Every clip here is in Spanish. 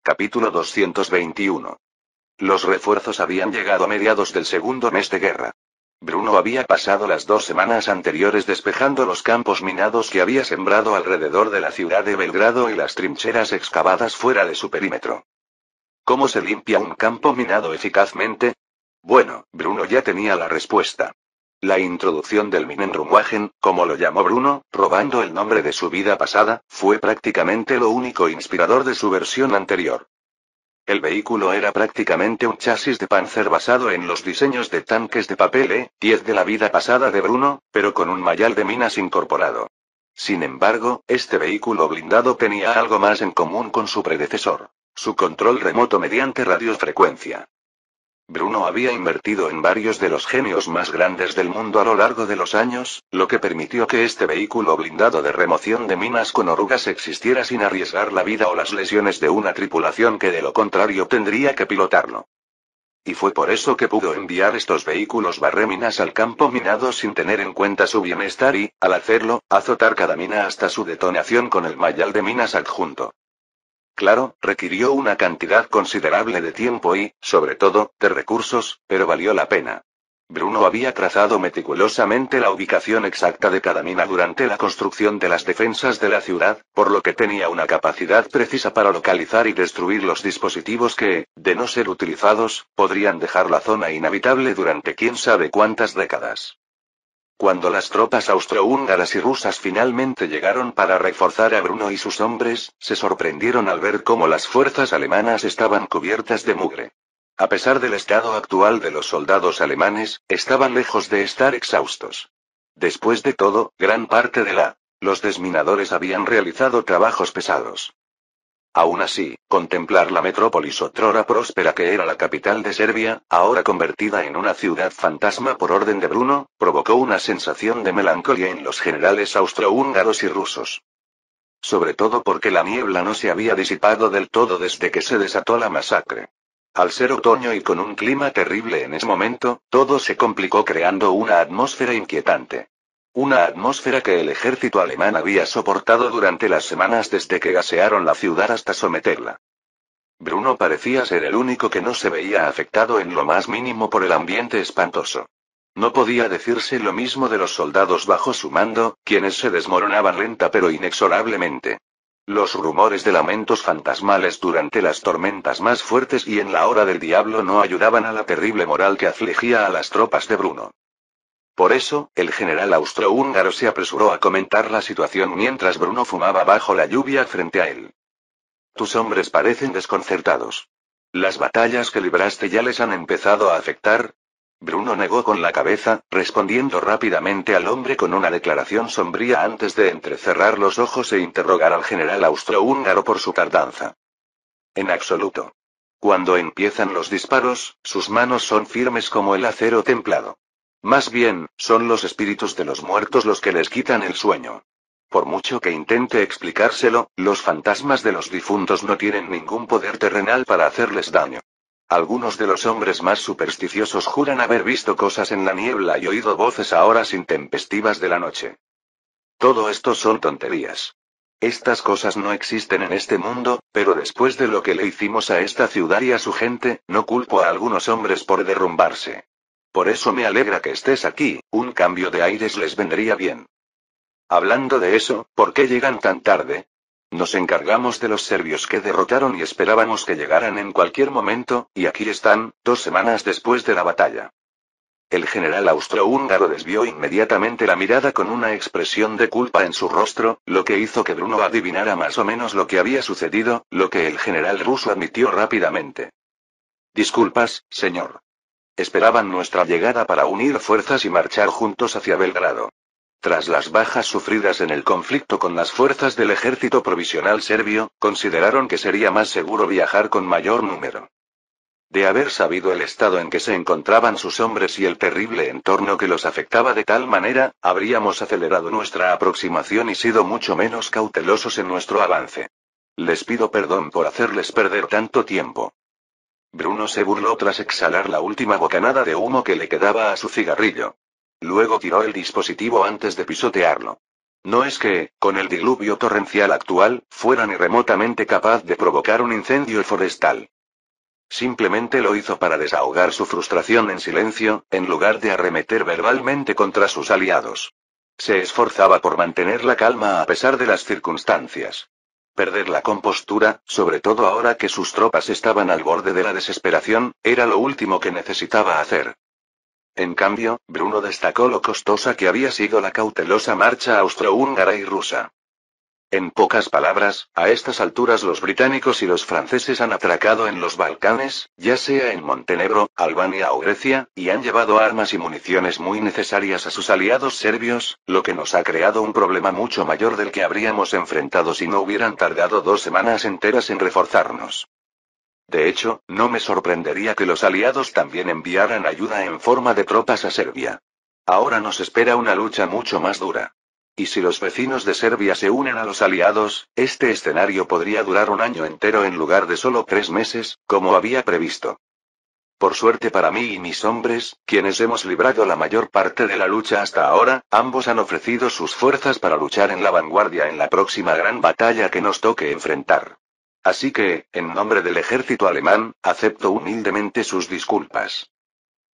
Capítulo 221. Los refuerzos habían llegado a mediados del segundo mes de guerra. Bruno había pasado las 2 semanas anteriores despejando los campos minados que había sembrado alrededor de la ciudad de Belgrado y las trincheras excavadas fuera de su perímetro. ¿Cómo se limpia un campo minado eficazmente? Bueno, Bruno ya tenía la respuesta. La introducción del Minenrumwagen, como lo llamó Bruno, robando el nombre de su vida pasada, fue prácticamente lo único inspirador de su versión anterior. El vehículo era prácticamente un chasis de Panzer basado en los diseños de tanques de papel E-10 de la vida pasada de Bruno, pero con un mayal de minas incorporado. Sin embargo, este vehículo blindado tenía algo más en común con su predecesor: su control remoto mediante radiofrecuencia. Bruno había invertido en varios de los genios más grandes del mundo a lo largo de los años, lo que permitió que este vehículo blindado de remoción de minas con orugas existiera sin arriesgar la vida o las lesiones de una tripulación que de lo contrario tendría que pilotarlo. Y fue por eso que pudo enviar estos vehículos barreminas al campo minado sin tener en cuenta su bienestar y, al hacerlo, azotar cada mina hasta su detonación con el mayal de minas adjunto. Claro, requirió una cantidad considerable de tiempo y, sobre todo, de recursos, pero valió la pena. Bruno había trazado meticulosamente la ubicación exacta de cada mina durante la construcción de las defensas de la ciudad, por lo que tenía una capacidad precisa para localizar y destruir los dispositivos que, de no ser utilizados, podrían dejar la zona inhabitable durante quién sabe cuántas décadas. Cuando las tropas austrohúngaras y rusas finalmente llegaron para reforzar a Bruno y sus hombres, se sorprendieron al ver cómo las fuerzas alemanas estaban cubiertas de mugre. A pesar del estado actual de los soldados alemanes, estaban lejos de estar exhaustos. Después de todo, gran parte de los desminadores habían realizado trabajos pesados. Aún así, contemplar la metrópolis otrora próspera que era la capital de Serbia, ahora convertida en una ciudad fantasma por orden de Bruno, provocó una sensación de melancolía en los generales austrohúngaros y rusos. Sobre todo porque la niebla no se había disipado del todo desde que se desató la masacre. Al ser otoño y con un clima terrible en ese momento, todo se complicó creando una atmósfera inquietante. Una atmósfera que el ejército alemán había soportado durante las semanas desde que gasearon la ciudad hasta someterla. Bruno parecía ser el único que no se veía afectado en lo más mínimo por el ambiente espantoso. No podía decirse lo mismo de los soldados bajo su mando, quienes se desmoronaban lenta pero inexorablemente. Los rumores de lamentos fantasmales durante las tormentas más fuertes y en la hora del diablo no ayudaban a la terrible moral que afligía a las tropas de Bruno. Por eso, el general austrohúngaro se apresuró a comentar la situación mientras Bruno fumaba bajo la lluvia frente a él. Tus hombres parecen desconcertados. ¿Las batallas que libraste ya les han empezado a afectar? Bruno negó con la cabeza, respondiendo rápidamente al hombre con una declaración sombría antes de entrecerrar los ojos e interrogar al general austrohúngaro por su tardanza. En absoluto. Cuando empiezan los disparos, sus manos son firmes como el acero templado. Más bien, son los espíritus de los muertos los que les quitan el sueño. Por mucho que intente explicárselo, los fantasmas de los difuntos no tienen ningún poder terrenal para hacerles daño. Algunos de los hombres más supersticiosos juran haber visto cosas en la niebla y oído voces a horas intempestivas de la noche. Todo esto son tonterías. Estas cosas no existen en este mundo, pero después de lo que le hicimos a esta ciudad y a su gente, no culpo a algunos hombres por derrumbarse. Por eso me alegra que estés aquí, un cambio de aires les vendría bien. Hablando de eso, ¿por qué llegan tan tarde? Nos encargamos de los serbios que derrotaron y esperábamos que llegaran en cualquier momento, y aquí están, 2 semanas después de la batalla. El general austrohúngaro desvió inmediatamente la mirada con una expresión de culpa en su rostro, lo que hizo que Bruno adivinara más o menos lo que había sucedido, lo que el general ruso admitió rápidamente. Disculpas, señor. Esperaban nuestra llegada para unir fuerzas y marchar juntos hacia Belgrado. Tras las bajas sufridas en el conflicto con las fuerzas del ejército provisional serbio, consideraron que sería más seguro viajar con mayor número. De haber sabido el estado en que se encontraban sus hombres y el terrible entorno que los afectaba de tal manera, habríamos acelerado nuestra aproximación y sido mucho menos cautelosos en nuestro avance. Les pido perdón por hacerles perder tanto tiempo. Bruno se burló tras exhalar la última bocanada de humo que le quedaba a su cigarrillo. Luego tiró el dispositivo antes de pisotearlo. No es que, con el diluvio torrencial actual, fuera ni remotamente capaz de provocar un incendio forestal. Simplemente lo hizo para desahogar su frustración en silencio, en lugar de arremeter verbalmente contra sus aliados. Se esforzaba por mantener la calma a pesar de las circunstancias. Perder la compostura, sobre todo ahora que sus tropas estaban al borde de la desesperación, era lo último que necesitaba hacer. En cambio, Bruno destacó lo costosa que había sido la cautelosa marcha austrohúngara y rusa. En pocas palabras, a estas alturas los británicos y los franceses han atracado en los Balcanes, ya sea en Montenegro, Albania o Grecia, y han llevado armas y municiones muy necesarias a sus aliados serbios, lo que nos ha creado un problema mucho mayor del que habríamos enfrentado si no hubieran tardado 2 semanas enteras en reforzarnos. De hecho, no me sorprendería que los aliados también enviaran ayuda en forma de tropas a Serbia. Ahora nos espera una lucha mucho más dura. Y si los vecinos de Serbia se unen a los aliados, este escenario podría durar un año entero en lugar de solo 3 meses, como había previsto. Por suerte para mí y mis hombres, quienes hemos librado la mayor parte de la lucha hasta ahora, ambos han ofrecido sus fuerzas para luchar en la vanguardia en la próxima gran batalla que nos toque enfrentar. Así que, en nombre del ejército alemán, acepto humildemente sus disculpas.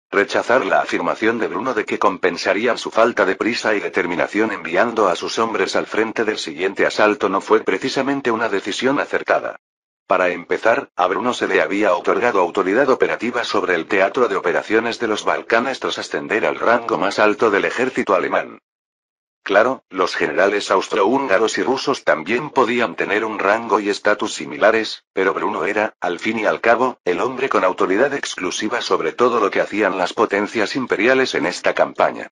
Rechazar la afirmación de Bruno de que compensarían su falta de prisa y determinación enviando a sus hombres al frente del siguiente asalto no fue precisamente una decisión acertada. Para empezar, a Bruno se le había otorgado autoridad operativa sobre el teatro de operaciones de los Balcanes tras ascender al rango más alto del ejército alemán. Claro, los generales austrohúngaros y rusos también podían tener un rango y estatus similares, pero Bruno era, al fin y al cabo, el hombre con autoridad exclusiva sobre todo lo que hacían las potencias imperiales en esta campaña.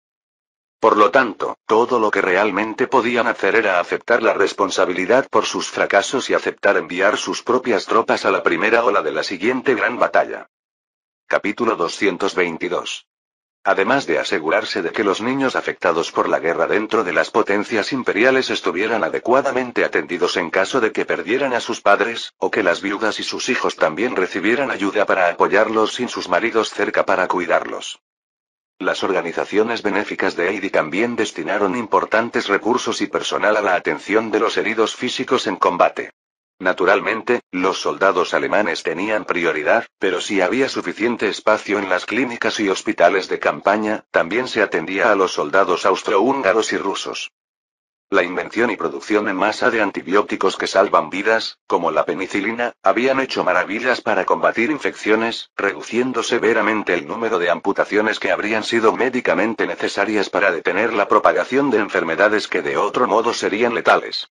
Por lo tanto, todo lo que realmente podían hacer era aceptar la responsabilidad por sus fracasos y aceptar enviar sus propias tropas a la primera ola de la siguiente gran batalla. Capítulo 222. Además de asegurarse de que los niños afectados por la guerra dentro de las potencias imperiales estuvieran adecuadamente atendidos en caso de que perdieran a sus padres, o que las viudas y sus hijos también recibieran ayuda para apoyarlos sin sus maridos cerca para cuidarlos. Las organizaciones benéficas de Heidi también destinaron importantes recursos y personal a la atención de los heridos físicos en combate. Naturalmente, los soldados alemanes tenían prioridad, pero si había suficiente espacio en las clínicas y hospitales de campaña, también se atendía a los soldados austrohúngaros y rusos. La invención y producción en masa de antibióticos que salvan vidas, como la penicilina, habían hecho maravillas para combatir infecciones, reduciendo severamente el número de amputaciones que habrían sido médicamente necesarias para detener la propagación de enfermedades que de otro modo serían letales.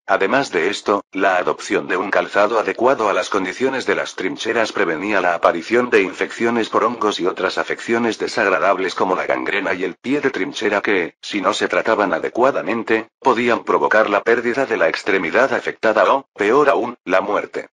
Además de esto, la adopción de un calzado adecuado a las condiciones de las trincheras prevenía la aparición de infecciones por hongos y otras afecciones desagradables como la gangrena y el pie de trinchera que, si no se trataban adecuadamente, podían provocar la pérdida de la extremidad afectada o, peor aún, la muerte.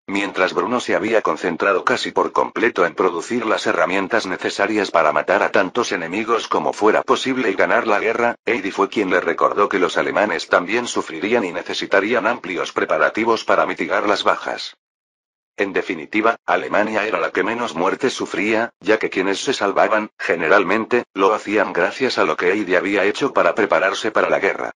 Mientras Bruno se había concentrado casi por completo en producir las herramientas necesarias para matar a tantos enemigos como fuera posible y ganar la guerra, Heidi fue quien le recordó que los alemanes también sufrirían y necesitarían amplios preparativos para mitigar las bajas. En definitiva, Alemania era la que menos muertes sufría, ya que quienes se salvaban, generalmente, lo hacían gracias a lo que Heidi había hecho para prepararse para la guerra.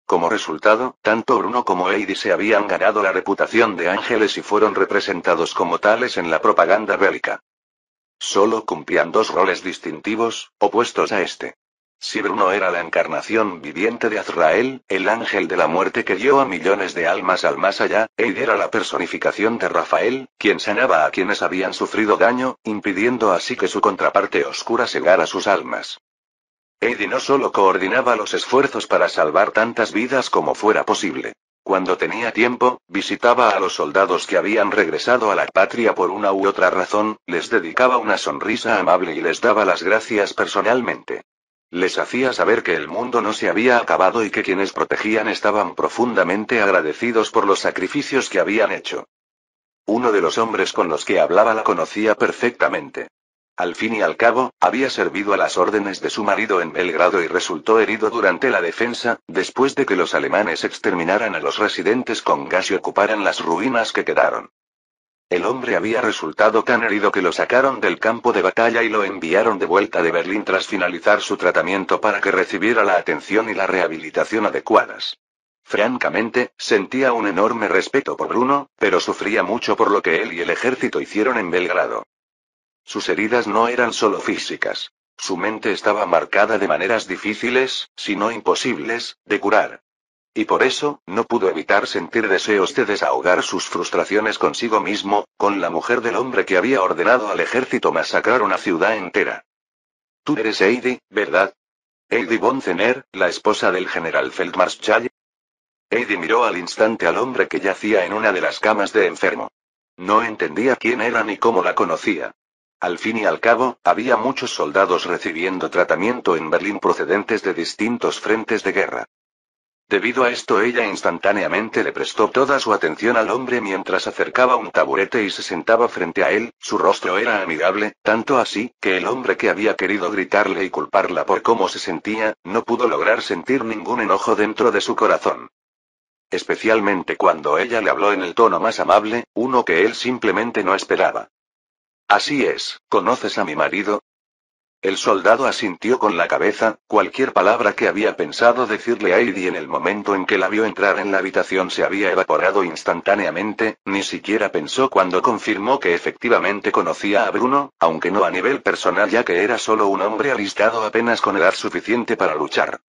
Como resultado, tanto Bruno como Heidi se habían ganado la reputación de ángeles y fueron representados como tales en la propaganda bélica. Solo cumplían 2 roles distintivos, opuestos a este. Si Bruno era la encarnación viviente de Azrael, el ángel de la muerte que guió a millones de almas al más allá, Heidi era la personificación de Rafael, quien sanaba a quienes habían sufrido daño, impidiendo así que su contraparte oscura cegara sus almas. Heidi no solo coordinaba los esfuerzos para salvar tantas vidas como fuera posible. Cuando tenía tiempo, visitaba a los soldados que habían regresado a la patria por una u otra razón, les dedicaba una sonrisa amable y les daba las gracias personalmente. Les hacía saber que el mundo no se había acabado y que quienes protegían estaban profundamente agradecidos por los sacrificios que habían hecho. Uno de los hombres con los que hablaba la conocía perfectamente. Al fin y al cabo, había servido a las órdenes de su marido en Belgrado y resultó herido durante la defensa, después de que los alemanes exterminaran a los residentes con gas y ocuparan las ruinas que quedaron. El hombre había resultado tan herido que lo sacaron del campo de batalla y lo enviaron de vuelta de Berlín tras finalizar su tratamiento para que recibiera la atención y la rehabilitación adecuadas. Francamente, sentía un enorme respeto por Bruno, pero sufría mucho por lo que él y el ejército hicieron en Belgrado. Sus heridas no eran solo físicas. Su mente estaba marcada de maneras difíciles, si no imposibles, de curar. Y por eso, no pudo evitar sentir deseos de desahogar sus frustraciones consigo mismo, con la mujer del hombre que había ordenado al ejército masacrar una ciudad entera. Tú eres Heidi, ¿verdad? Heidi von Zenner, la esposa del general Feldmarschall. Heidi miró al instante al hombre que yacía en una de las camas de enfermo. No entendía quién era ni cómo la conocía. Al fin y al cabo, había muchos soldados recibiendo tratamiento en Berlín procedentes de distintos frentes de guerra. Debido a esto, ella instantáneamente le prestó toda su atención al hombre mientras acercaba un taburete y se sentaba frente a él. Su rostro era amigable, tanto así, que el hombre que había querido gritarle y culparla por cómo se sentía, no pudo lograr sentir ningún enojo dentro de su corazón. Especialmente cuando ella le habló en el tono más amable, uno que él simplemente no esperaba. Así es, ¿conoces a mi marido? El soldado asintió con la cabeza. Cualquier palabra que había pensado decirle a Heidi en el momento en que la vio entrar en la habitación se había evaporado instantáneamente. Ni siquiera pensó cuando confirmó que efectivamente conocía a Bruno, aunque no a nivel personal, ya que era solo un hombre alistado apenas con edad suficiente para luchar.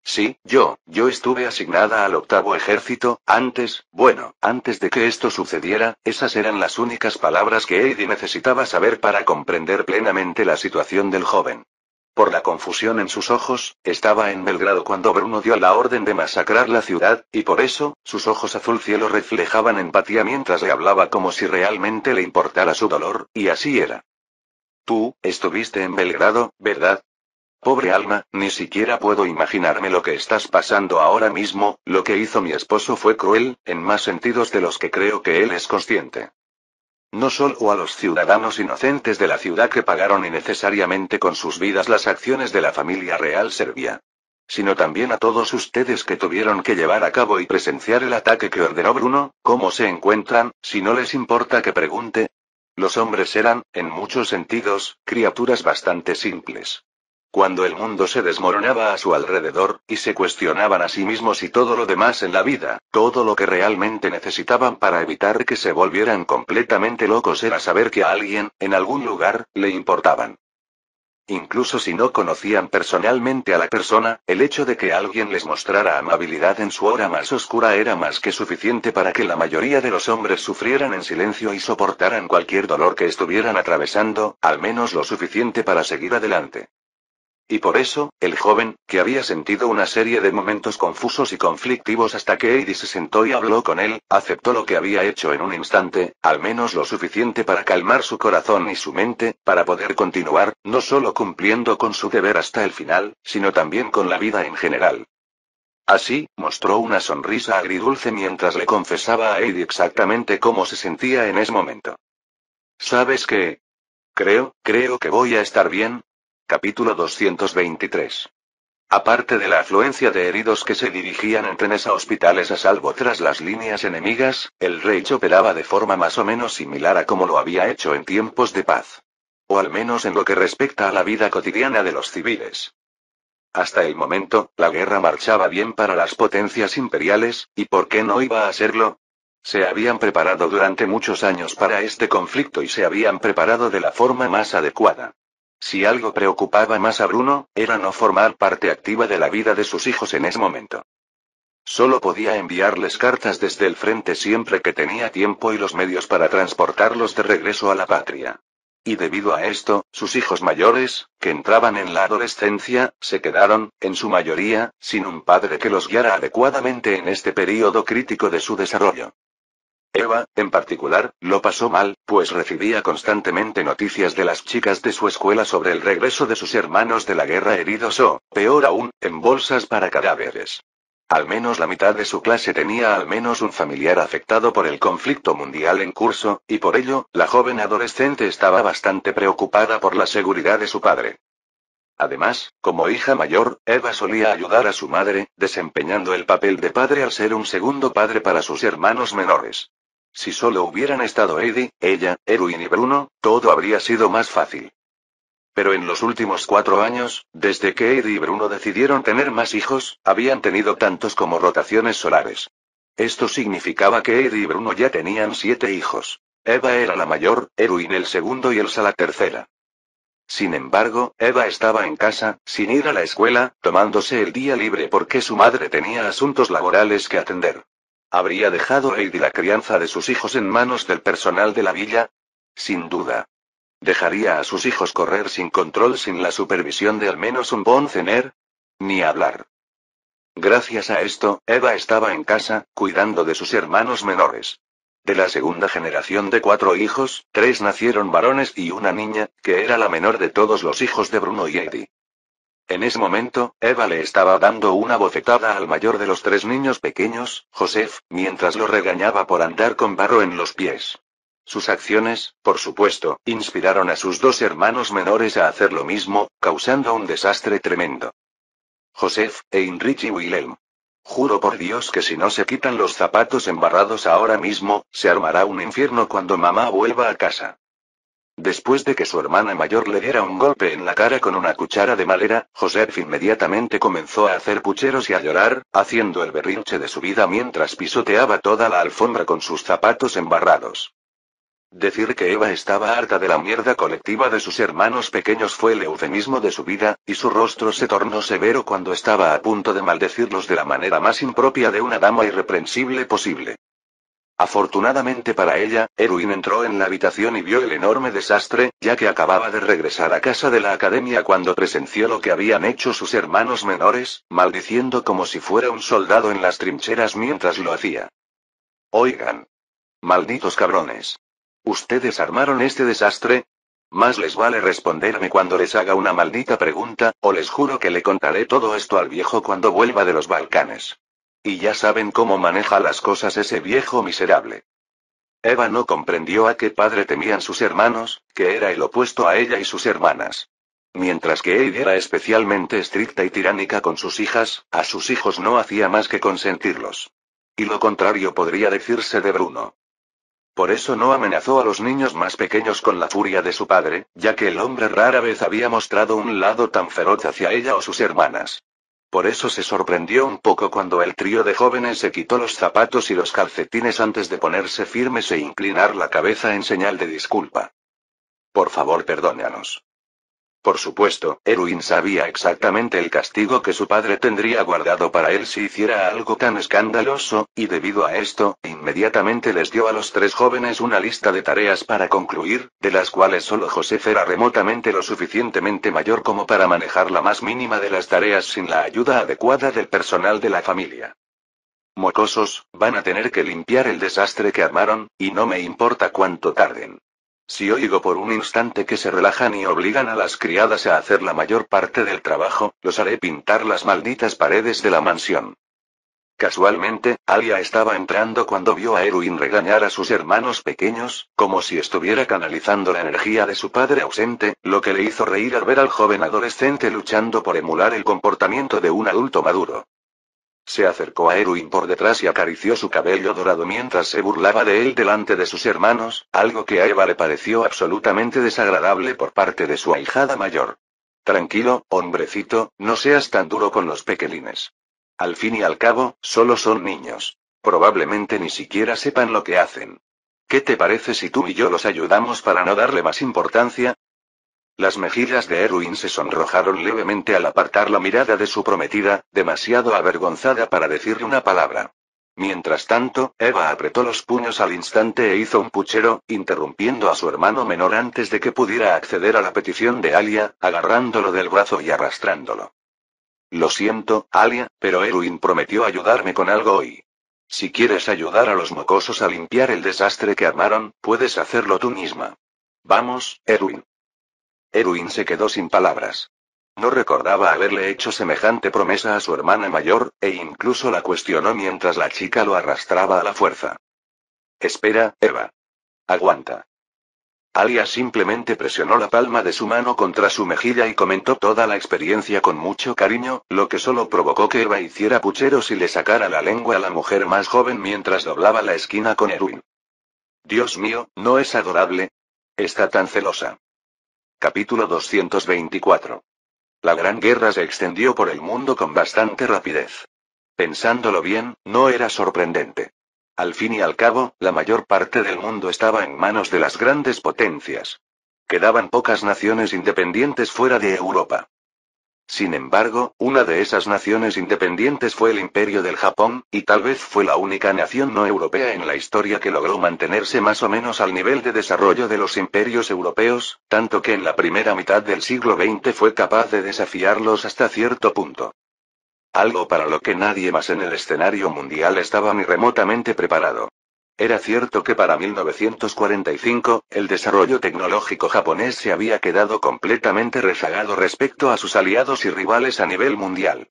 Sí, yo estuve asignada al 8º ejército, antes de que esto sucediera. Esas eran las únicas palabras que Heidi necesitaba saber para comprender plenamente la situación del joven. Por la confusión en sus ojos, estaba en Belgrado cuando Bruno dio la orden de masacrar la ciudad, y por eso, sus ojos azul cielo reflejaban empatía mientras le hablaba como si realmente le importara su dolor, y así era. Tú, estuviste en Belgrado, ¿verdad? Pobre alma, ni siquiera puedo imaginarme lo que estás pasando ahora mismo. Lo que hizo mi esposo fue cruel, en más sentidos de los que creo que él es consciente. No solo a los ciudadanos inocentes de la ciudad que pagaron innecesariamente con sus vidas las acciones de la familia real serbia, sino también a todos ustedes que tuvieron que llevar a cabo y presenciar el ataque que ordenó Bruno. ¿Cómo se encuentran, si no les importa que pregunte? Los hombres eran, en muchos sentidos, criaturas bastante simples. Cuando el mundo se desmoronaba a su alrededor, y se cuestionaban a sí mismos y todo lo demás en la vida, todo lo que realmente necesitaban para evitar que se volvieran completamente locos era saber que a alguien, en algún lugar, le importaban. Incluso si no conocían personalmente a la persona, el hecho de que alguien les mostrara amabilidad en su hora más oscura era más que suficiente para que la mayoría de los hombres sufrieran en silencio y soportaran cualquier dolor que estuvieran atravesando, al menos lo suficiente para seguir adelante. Y por eso, el joven, que había sentido una serie de momentos confusos y conflictivos hasta que Heidi se sentó y habló con él, aceptó lo que había hecho en un instante, al menos lo suficiente para calmar su corazón y su mente, para poder continuar, no solo cumpliendo con su deber hasta el final, sino también con la vida en general. Así, mostró una sonrisa agridulce mientras le confesaba a Heidi exactamente cómo se sentía en ese momento. ¿Sabes qué? Creo que voy a estar bien. Capítulo 223. Aparte de la afluencia de heridos que se dirigían en trenes a hospitales a salvo tras las líneas enemigas, el Reich operaba de forma más o menos similar a como lo había hecho en tiempos de paz. O al menos en lo que respecta a la vida cotidiana de los civiles. Hasta el momento, la guerra marchaba bien para las potencias imperiales, ¿y por qué no iba a serlo? Se habían preparado durante muchos años para este conflicto y se habían preparado de la forma más adecuada. Si algo preocupaba más a Bruno, era no formar parte activa de la vida de sus hijos en ese momento. Solo podía enviarles cartas desde el frente siempre que tenía tiempo y los medios para transportarlos de regreso a la patria. Y debido a esto, sus hijos mayores, que entraban en la adolescencia, se quedaron, en su mayoría, sin un padre que los guiara adecuadamente en este período crítico de su desarrollo. Eva, en particular, lo pasó mal, pues recibía constantemente noticias de las chicas de su escuela sobre el regreso de sus hermanos de la guerra heridos o, peor aún, en bolsas para cadáveres. Al menos la mitad de su clase tenía al menos un familiar afectado por el conflicto mundial en curso, y por ello, la joven adolescente estaba bastante preocupada por la seguridad de su padre. Además, como hija mayor, Eva solía ayudar a su madre, desempeñando el papel de padre al ser un segundo padre para sus hermanos menores. Si solo hubieran estado Eddie, ella, Erwin y Bruno, todo habría sido más fácil. Pero en los últimos 4 años, desde que Eddie y Bruno decidieron tener más hijos, habían tenido tantos como rotaciones solares. Esto significaba que Eddie y Bruno ya tenían 7 hijos. Eva era la mayor, Erwin el segundo y Elsa la tercera. Sin embargo, Eva estaba en casa, sin ir a la escuela, tomándose el día libre porque su madre tenía asuntos laborales que atender. ¿Habría dejado Heidi la crianza de sus hijos en manos del personal de la villa? Sin duda. ¿Dejaría a sus hijos correr sin control sin la supervisión de al menos un boncener? Ni hablar. Gracias a esto, Eva estaba en casa, cuidando de sus hermanos menores. De la segunda generación de 4 hijos, 3 nacieron varones y una niña, que era la menor de todos los hijos de Bruno y Eddie. En ese momento, Eva le estaba dando una bofetada al mayor de los 3 niños pequeños, Joseph, mientras lo regañaba por andar con barro en los pies. Sus acciones, por supuesto, inspiraron a sus 2 hermanos menores a hacer lo mismo, causando un desastre tremendo. Joseph, Heinrich y Wilhelm. Juro por Dios que si no se quitan los zapatos embarrados ahora mismo, se armará un infierno cuando mamá vuelva a casa. Después de que su hermana mayor le diera un golpe en la cara con una cuchara de madera, Joseph inmediatamente comenzó a hacer pucheros y a llorar, haciendo el berrinche de su vida mientras pisoteaba toda la alfombra con sus zapatos embarrados. Decir que Eva estaba harta de la mierda colectiva de sus hermanos pequeños fue el eufemismo de su vida, y su rostro se tornó severo cuando estaba a punto de maldecirlos de la manera más impropia de una dama irreprensible posible. Afortunadamente para ella, Erwin entró en la habitación y vio el enorme desastre, ya que acababa de regresar a casa de la academia cuando presenció lo que habían hecho sus hermanos menores, maldiciendo como si fuera un soldado en las trincheras mientras lo hacía. Oigan. Malditos cabrones. ¿Ustedes armaron este desastre? Más les vale responderme cuando les haga una maldita pregunta, o les juro que le contaré todo esto al viejo cuando vuelva de los Balcanes. Y ya saben cómo maneja las cosas ese viejo miserable. Eva no comprendió a qué padre temían sus hermanos, que era el opuesto a ella y sus hermanas. Mientras que ella era especialmente estricta y tiránica con sus hijas, a sus hijos no hacía más que consentirlos. Y lo contrario podría decirse de Bruno. Por eso no amenazó a los niños más pequeños con la furia de su padre, ya que el hombre rara vez había mostrado un lado tan feroz hacia ella o sus hermanas. Por eso se sorprendió un poco cuando el trío de jóvenes se quitó los zapatos y los calcetines antes de ponerse firmes e inclinar la cabeza en señal de disculpa. Por favor, perdónanos. Por supuesto, Erwin sabía exactamente el castigo que su padre tendría guardado para él si hiciera algo tan escandaloso, y debido a esto, inmediatamente les dio a los 3 jóvenes una lista de tareas para concluir, de las cuales solo Joseph era remotamente lo suficientemente mayor como para manejar la más mínima de las tareas sin la ayuda adecuada del personal de la familia. Mocosos, van a tener que limpiar el desastre que armaron, y no me importa cuánto tarden. Si oigo por un instante que se relajan y obligan a las criadas a hacer la mayor parte del trabajo, los haré pintar las malditas paredes de la mansión. Casualmente, Alia estaba entrando cuando vio a Erwin regañar a sus hermanos pequeños, como si estuviera canalizando la energía de su padre ausente, lo que le hizo reír al ver al joven adolescente luchando por emular el comportamiento de un adulto maduro. Se acercó a Erwin por detrás y acarició su cabello dorado mientras se burlaba de él delante de sus hermanos, algo que a Eva le pareció absolutamente desagradable por parte de su ahijada mayor. Tranquilo, hombrecito, no seas tan duro con los pequeñines. Al fin y al cabo, solo son niños. Probablemente ni siquiera sepan lo que hacen. ¿Qué te parece si tú y yo los ayudamos para no darle más importancia? Las mejillas de Erwin se sonrojaron levemente al apartar la mirada de su prometida, demasiado avergonzada para decirle una palabra. Mientras tanto, Eva apretó los puños al instante e hizo un puchero, interrumpiendo a su hermano menor antes de que pudiera acceder a la petición de Alia, agarrándolo del brazo y arrastrándolo. Lo siento, Alia, pero Erwin prometió ayudarme con algo hoy. Si quieres ayudar a los mocosos a limpiar el desastre que armaron, puedes hacerlo tú misma. Vamos, Erwin. Erwin se quedó sin palabras. No recordaba haberle hecho semejante promesa a su hermana mayor, e incluso la cuestionó mientras la chica lo arrastraba a la fuerza. Espera, Eva. Aguanta. Alia simplemente presionó la palma de su mano contra su mejilla y comentó toda la experiencia con mucho cariño, lo que solo provocó que Eva hiciera pucheros y le sacara la lengua a la mujer más joven mientras doblaba la esquina con Erwin. Dios mío, ¿no es adorable? Está tan celosa. Capítulo 224. La Gran Guerra se extendió por el mundo con bastante rapidez. Pensándolo bien, no era sorprendente. Al fin y al cabo, la mayor parte del mundo estaba en manos de las grandes potencias. Quedaban pocas naciones independientes fuera de Europa. Sin embargo, una de esas naciones independientes fue el Imperio del Japón, y tal vez fue la única nación no europea en la historia que logró mantenerse más o menos al nivel de desarrollo de los imperios europeos, tanto que en la primera mitad del siglo XX fue capaz de desafiarlos hasta cierto punto. Algo para lo que nadie más en el escenario mundial estaba ni remotamente preparado. Era cierto que para 1945, el desarrollo tecnológico japonés se había quedado completamente rezagado respecto a sus aliados y rivales a nivel mundial.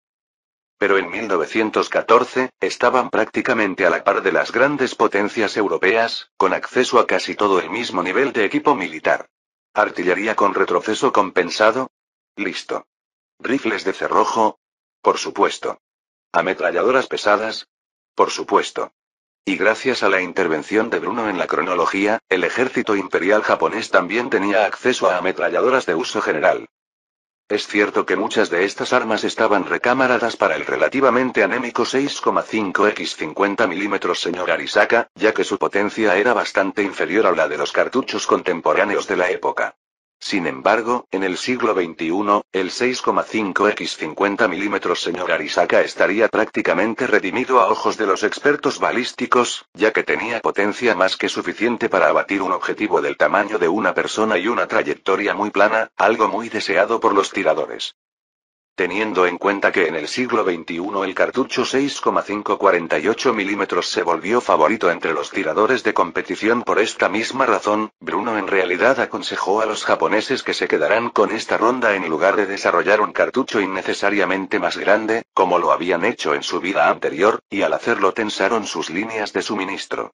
Pero en 1914, estaban prácticamente a la par de las grandes potencias europeas, con acceso a casi todo el mismo nivel de equipo militar. ¿Artillería con retroceso compensado? Listo. ¿Rifles de cerrojo? Por supuesto. ¿Ametralladoras pesadas? Por supuesto. Y gracias a la intervención de Bruno en la cronología, el ejército imperial japonés también tenía acceso a ametralladoras de uso general. Es cierto que muchas de estas armas estaban recamaradas para el relativamente anémico 6,5x 50 mm señor Arisaka, ya que su potencia era bastante inferior a la de los cartuchos contemporáneos de la época. Sin embargo, en el siglo XXI, el 6,5x 50 mm señor Arisaka estaría prácticamente redimido a ojos de los expertos balísticos, ya que tenía potencia más que suficiente para abatir un objetivo del tamaño de una persona y una trayectoria muy plana, algo muy deseado por los tiradores. Teniendo en cuenta que en el siglo XXI el cartucho 6,548 mm se volvió favorito entre los tiradores de competición por esta misma razón, Bruno en realidad aconsejó a los japoneses que se quedaran con esta ronda en lugar de desarrollar un cartucho innecesariamente más grande, como lo habían hecho en su vida anterior, y al hacerlo tensaron sus líneas de suministro.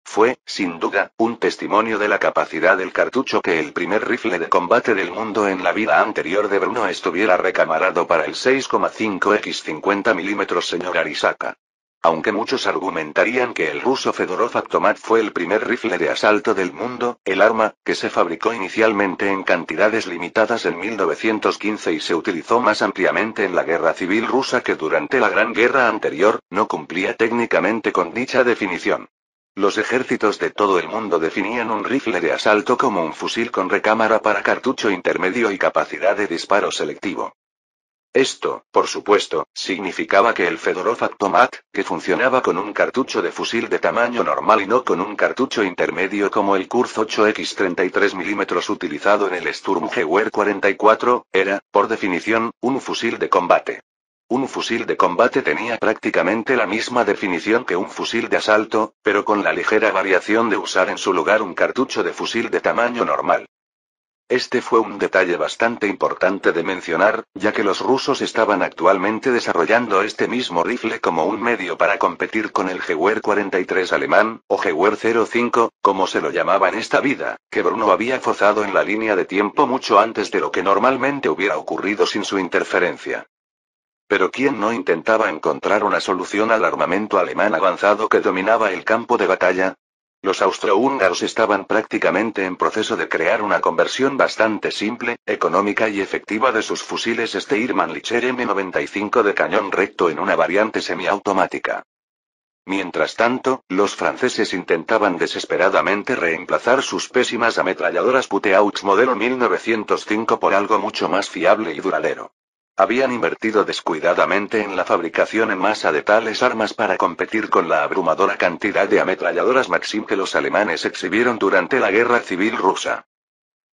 Fue, sin duda, un testimonio de la capacidad del cartucho que el primer rifle de combate del mundo en la vida anterior de Bruno estuviera recamarado para el 6,5x 50 mm señor Arisaka. Aunque muchos argumentarían que el ruso Fedorov Avtomat fue el primer rifle de asalto del mundo, el arma, que se fabricó inicialmente en cantidades limitadas en 1915 y se utilizó más ampliamente en la Guerra Civil Rusa que durante la Gran Guerra anterior, no cumplía técnicamente con dicha definición. Los ejércitos de todo el mundo definían un rifle de asalto como un fusil con recámara para cartucho intermedio y capacidad de disparo selectivo. Esto, por supuesto, significaba que el Fedorov Avtomat, que funcionaba con un cartucho de fusil de tamaño normal y no con un cartucho intermedio como el Kurz 8x 33 mm utilizado en el Sturmgewehr 44, era, por definición, un fusil de combate. Un fusil de combate tenía prácticamente la misma definición que un fusil de asalto, pero con la ligera variación de usar en su lugar un cartucho de fusil de tamaño normal. Este fue un detalle bastante importante de mencionar, ya que los rusos estaban actualmente desarrollando este mismo rifle como un medio para competir con el Gewehr 43 alemán, o Gewehr 05, como se lo llamaba en esta vida, que Bruno había forzado en la línea de tiempo mucho antes de lo que normalmente hubiera ocurrido sin su interferencia. Pero ¿quién no intentaba encontrar una solución al armamento alemán avanzado que dominaba el campo de batalla? Los austrohúngaros estaban prácticamente en proceso de crear una conversión bastante simple, económica y efectiva de sus fusiles Steyr-Mannlicher M95 de cañón recto en una variante semiautomática. Mientras tanto, los franceses intentaban desesperadamente reemplazar sus pésimas ametralladoras Puteaux modelo 1905 por algo mucho más fiable y duradero. Habían invertido descuidadamente en la fabricación en masa de tales armas para competir con la abrumadora cantidad de ametralladoras Maxim que los alemanes exhibieron durante la Guerra Civil Rusa.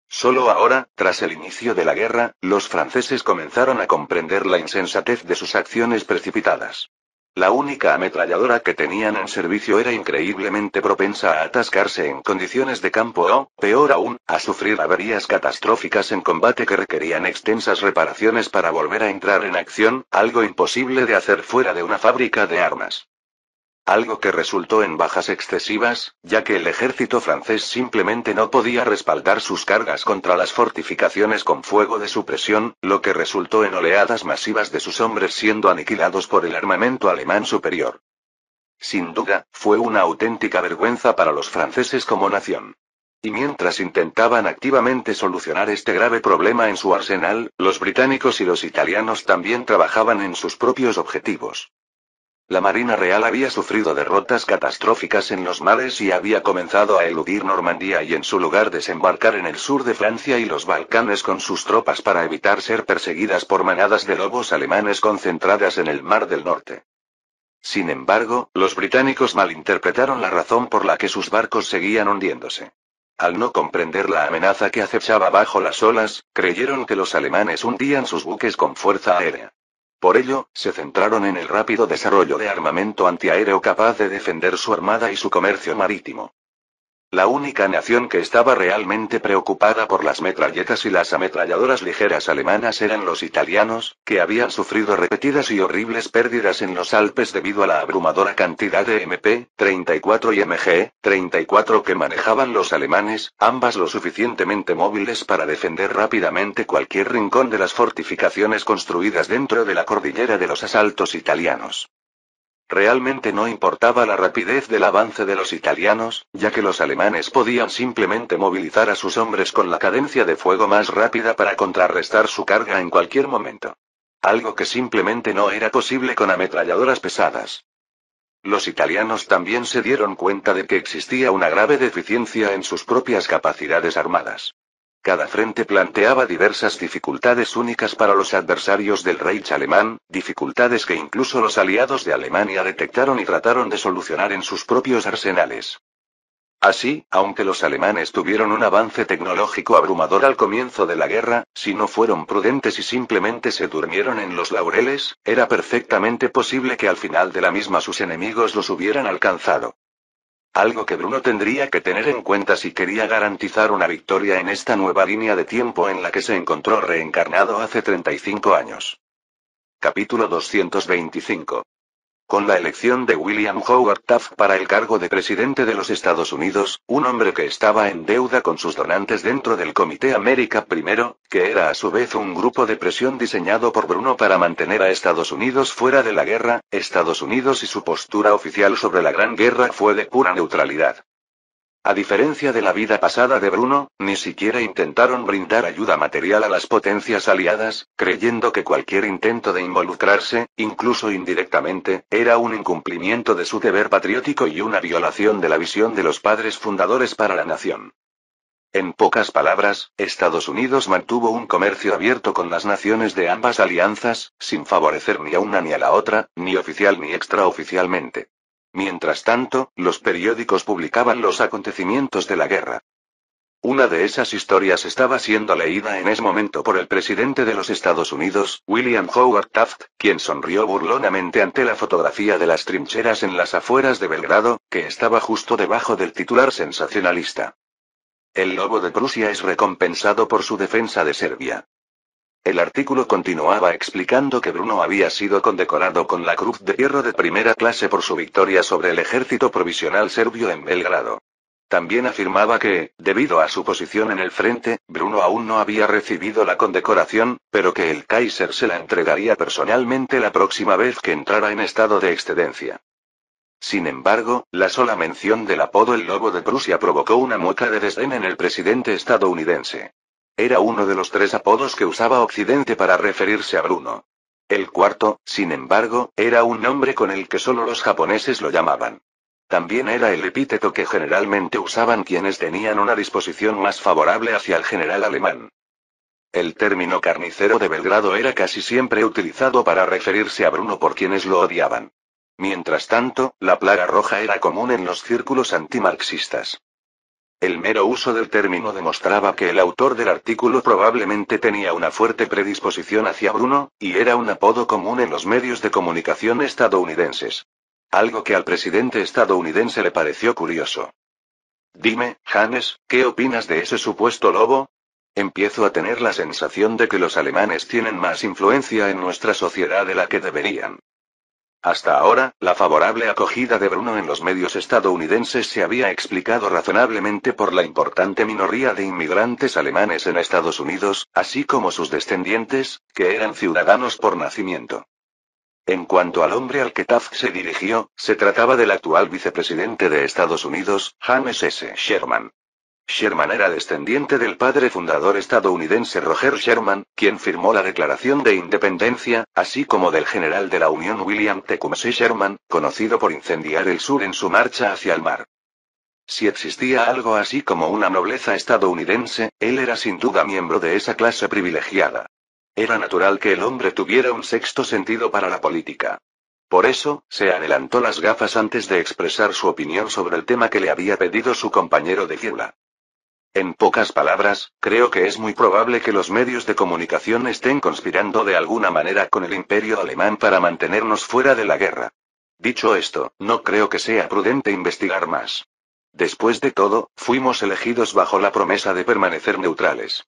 Solo ahora, tras el inicio de la guerra, los franceses comenzaron a comprender la insensatez de sus acciones precipitadas. La única ametralladora que tenían en servicio era increíblemente propensa a atascarse en condiciones de campo o, peor aún, a sufrir averías catastróficas en combate que requerían extensas reparaciones para volver a entrar en acción, algo imposible de hacer fuera de una fábrica de armas. Algo que resultó en bajas excesivas, ya que el ejército francés simplemente no podía respaldar sus cargas contra las fortificaciones con fuego de supresión, lo que resultó en oleadas masivas de sus hombres siendo aniquilados por el armamento alemán superior. Sin duda, fue una auténtica vergüenza para los franceses como nación. Y mientras intentaban activamente solucionar este grave problema en su arsenal, los británicos y los italianos también trabajaban en sus propios objetivos. La Marina Real había sufrido derrotas catastróficas en los mares y había comenzado a eludir Normandía y en su lugar desembarcar en el sur de Francia y los Balcanes con sus tropas para evitar ser perseguidas por manadas de lobos alemanes concentradas en el Mar del Norte. Sin embargo, los británicos malinterpretaron la razón por la que sus barcos seguían hundiéndose. Al no comprender la amenaza que acechaba bajo las olas, creyeron que los alemanes hundían sus buques con fuerza aérea. Por ello, se centraron en el rápido desarrollo de armamento antiaéreo capaz de defender su armada y su comercio marítimo. La única nación que estaba realmente preocupada por las metralletas y las ametralladoras ligeras alemanas eran los italianos, que habían sufrido repetidas y horribles pérdidas en los Alpes debido a la abrumadora cantidad de MP-34 y MG-34 que manejaban los alemanes, ambas lo suficientemente móviles para defender rápidamente cualquier rincón de las fortificaciones construidas dentro de la cordillera de los asaltos italianos. Realmente no importaba la rapidez del avance de los italianos, ya que los alemanes podían simplemente movilizar a sus hombres con la cadencia de fuego más rápida para contrarrestar su carga en cualquier momento. Algo que simplemente no era posible con ametralladoras pesadas. Los italianos también se dieron cuenta de que existía una grave deficiencia en sus propias capacidades armadas. Cada frente planteaba diversas dificultades únicas para los adversarios del Reich alemán, dificultades que incluso los aliados de Alemania detectaron y trataron de solucionar en sus propios arsenales. Así, aunque los alemanes tuvieron un avance tecnológico abrumador al comienzo de la guerra, si no fueron prudentes y simplemente se durmieron en los laureles, era perfectamente posible que al final de la misma sus enemigos los hubieran alcanzado. Algo que Bruno tendría que tener en cuenta si quería garantizar una victoria en esta nueva línea de tiempo en la que se encontró reencarnado hace 35 años. Capítulo 225. Con la elección de William Howard Taft para el cargo de presidente de los Estados Unidos, un hombre que estaba en deuda con sus donantes dentro del Comité América I, que era a su vez un grupo de presión diseñado por Bruno para mantener a Estados Unidos fuera de la guerra, Estados Unidos y su postura oficial sobre la Gran Guerra fue de pura neutralidad. A diferencia de la vida pasada de Bruno, ni siquiera intentaron brindar ayuda material a las potencias aliadas, creyendo que cualquier intento de involucrarse, incluso indirectamente, era un incumplimiento de su deber patriótico y una violación de la visión de los padres fundadores para la nación. En pocas palabras, Estados Unidos mantuvo un comercio abierto con las naciones de ambas alianzas, sin favorecer ni a una ni a la otra, ni oficial ni extraoficialmente. Mientras tanto, los periódicos publicaban los acontecimientos de la guerra. Una de esas historias estaba siendo leída en ese momento por el presidente de los Estados Unidos, William Howard Taft, quien sonrió burlonamente ante la fotografía de las trincheras en las afueras de Belgrado, que estaba justo debajo del titular sensacionalista. El lobo de Prusia es recompensado por su defensa de Serbia. El artículo continuaba explicando que Bruno había sido condecorado con la Cruz de Hierro de primera clase por su victoria sobre el ejército provisional serbio en Belgrado. También afirmaba que, debido a su posición en el frente, Bruno aún no había recibido la condecoración, pero que el Kaiser se la entregaría personalmente la próxima vez que entrara en estado de excedencia. Sin embargo, la sola mención del apodo el Lobo de Prusia provocó una mueca de desdén en el presidente estadounidense. Era uno de los 3 apodos que usaba Occidente para referirse a Bruno. El cuarto, sin embargo, era un nombre con el que solo los japoneses lo llamaban. También era el epíteto que generalmente usaban quienes tenían una disposición más favorable hacia el general alemán. El término carnicero de Belgrado era casi siempre utilizado para referirse a Bruno por quienes lo odiaban. Mientras tanto, la plaga roja era común en los círculos antimarxistas. El mero uso del término demostraba que el autor del artículo probablemente tenía una fuerte predisposición hacia Bruno, y era un apodo común en los medios de comunicación estadounidenses. Algo que al presidente estadounidense le pareció curioso. Dime, James, ¿qué opinas de ese supuesto lobo? Empiezo a tener la sensación de que los alemanes tienen más influencia en nuestra sociedad de la que deberían. Hasta ahora, la favorable acogida de Bruno en los medios estadounidenses se había explicado razonablemente por la importante minoría de inmigrantes alemanes en Estados Unidos, así como sus descendientes, que eran ciudadanos por nacimiento. En cuanto al hombre al que Taft se dirigió, se trataba del actual vicepresidente de Estados Unidos, James S. Sherman. Sherman era descendiente del padre fundador estadounidense Roger Sherman, quien firmó la Declaración de Independencia, así como del general de la Unión William Tecumseh Sherman, conocido por incendiar el sur en su marcha hacia el mar. Si existía algo así como una nobleza estadounidense, él era sin duda miembro de esa clase privilegiada. Era natural que el hombre tuviera un sexto sentido para la política. Por eso, se adelantó las gafas antes de expresar su opinión sobre el tema que le había pedido su compañero de fila. En pocas palabras, creo que es muy probable que los medios de comunicación estén conspirando de alguna manera con el imperio alemán para mantenernos fuera de la guerra. Dicho esto, no creo que sea prudente investigar más. Después de todo, fuimos elegidos bajo la promesa de permanecer neutrales.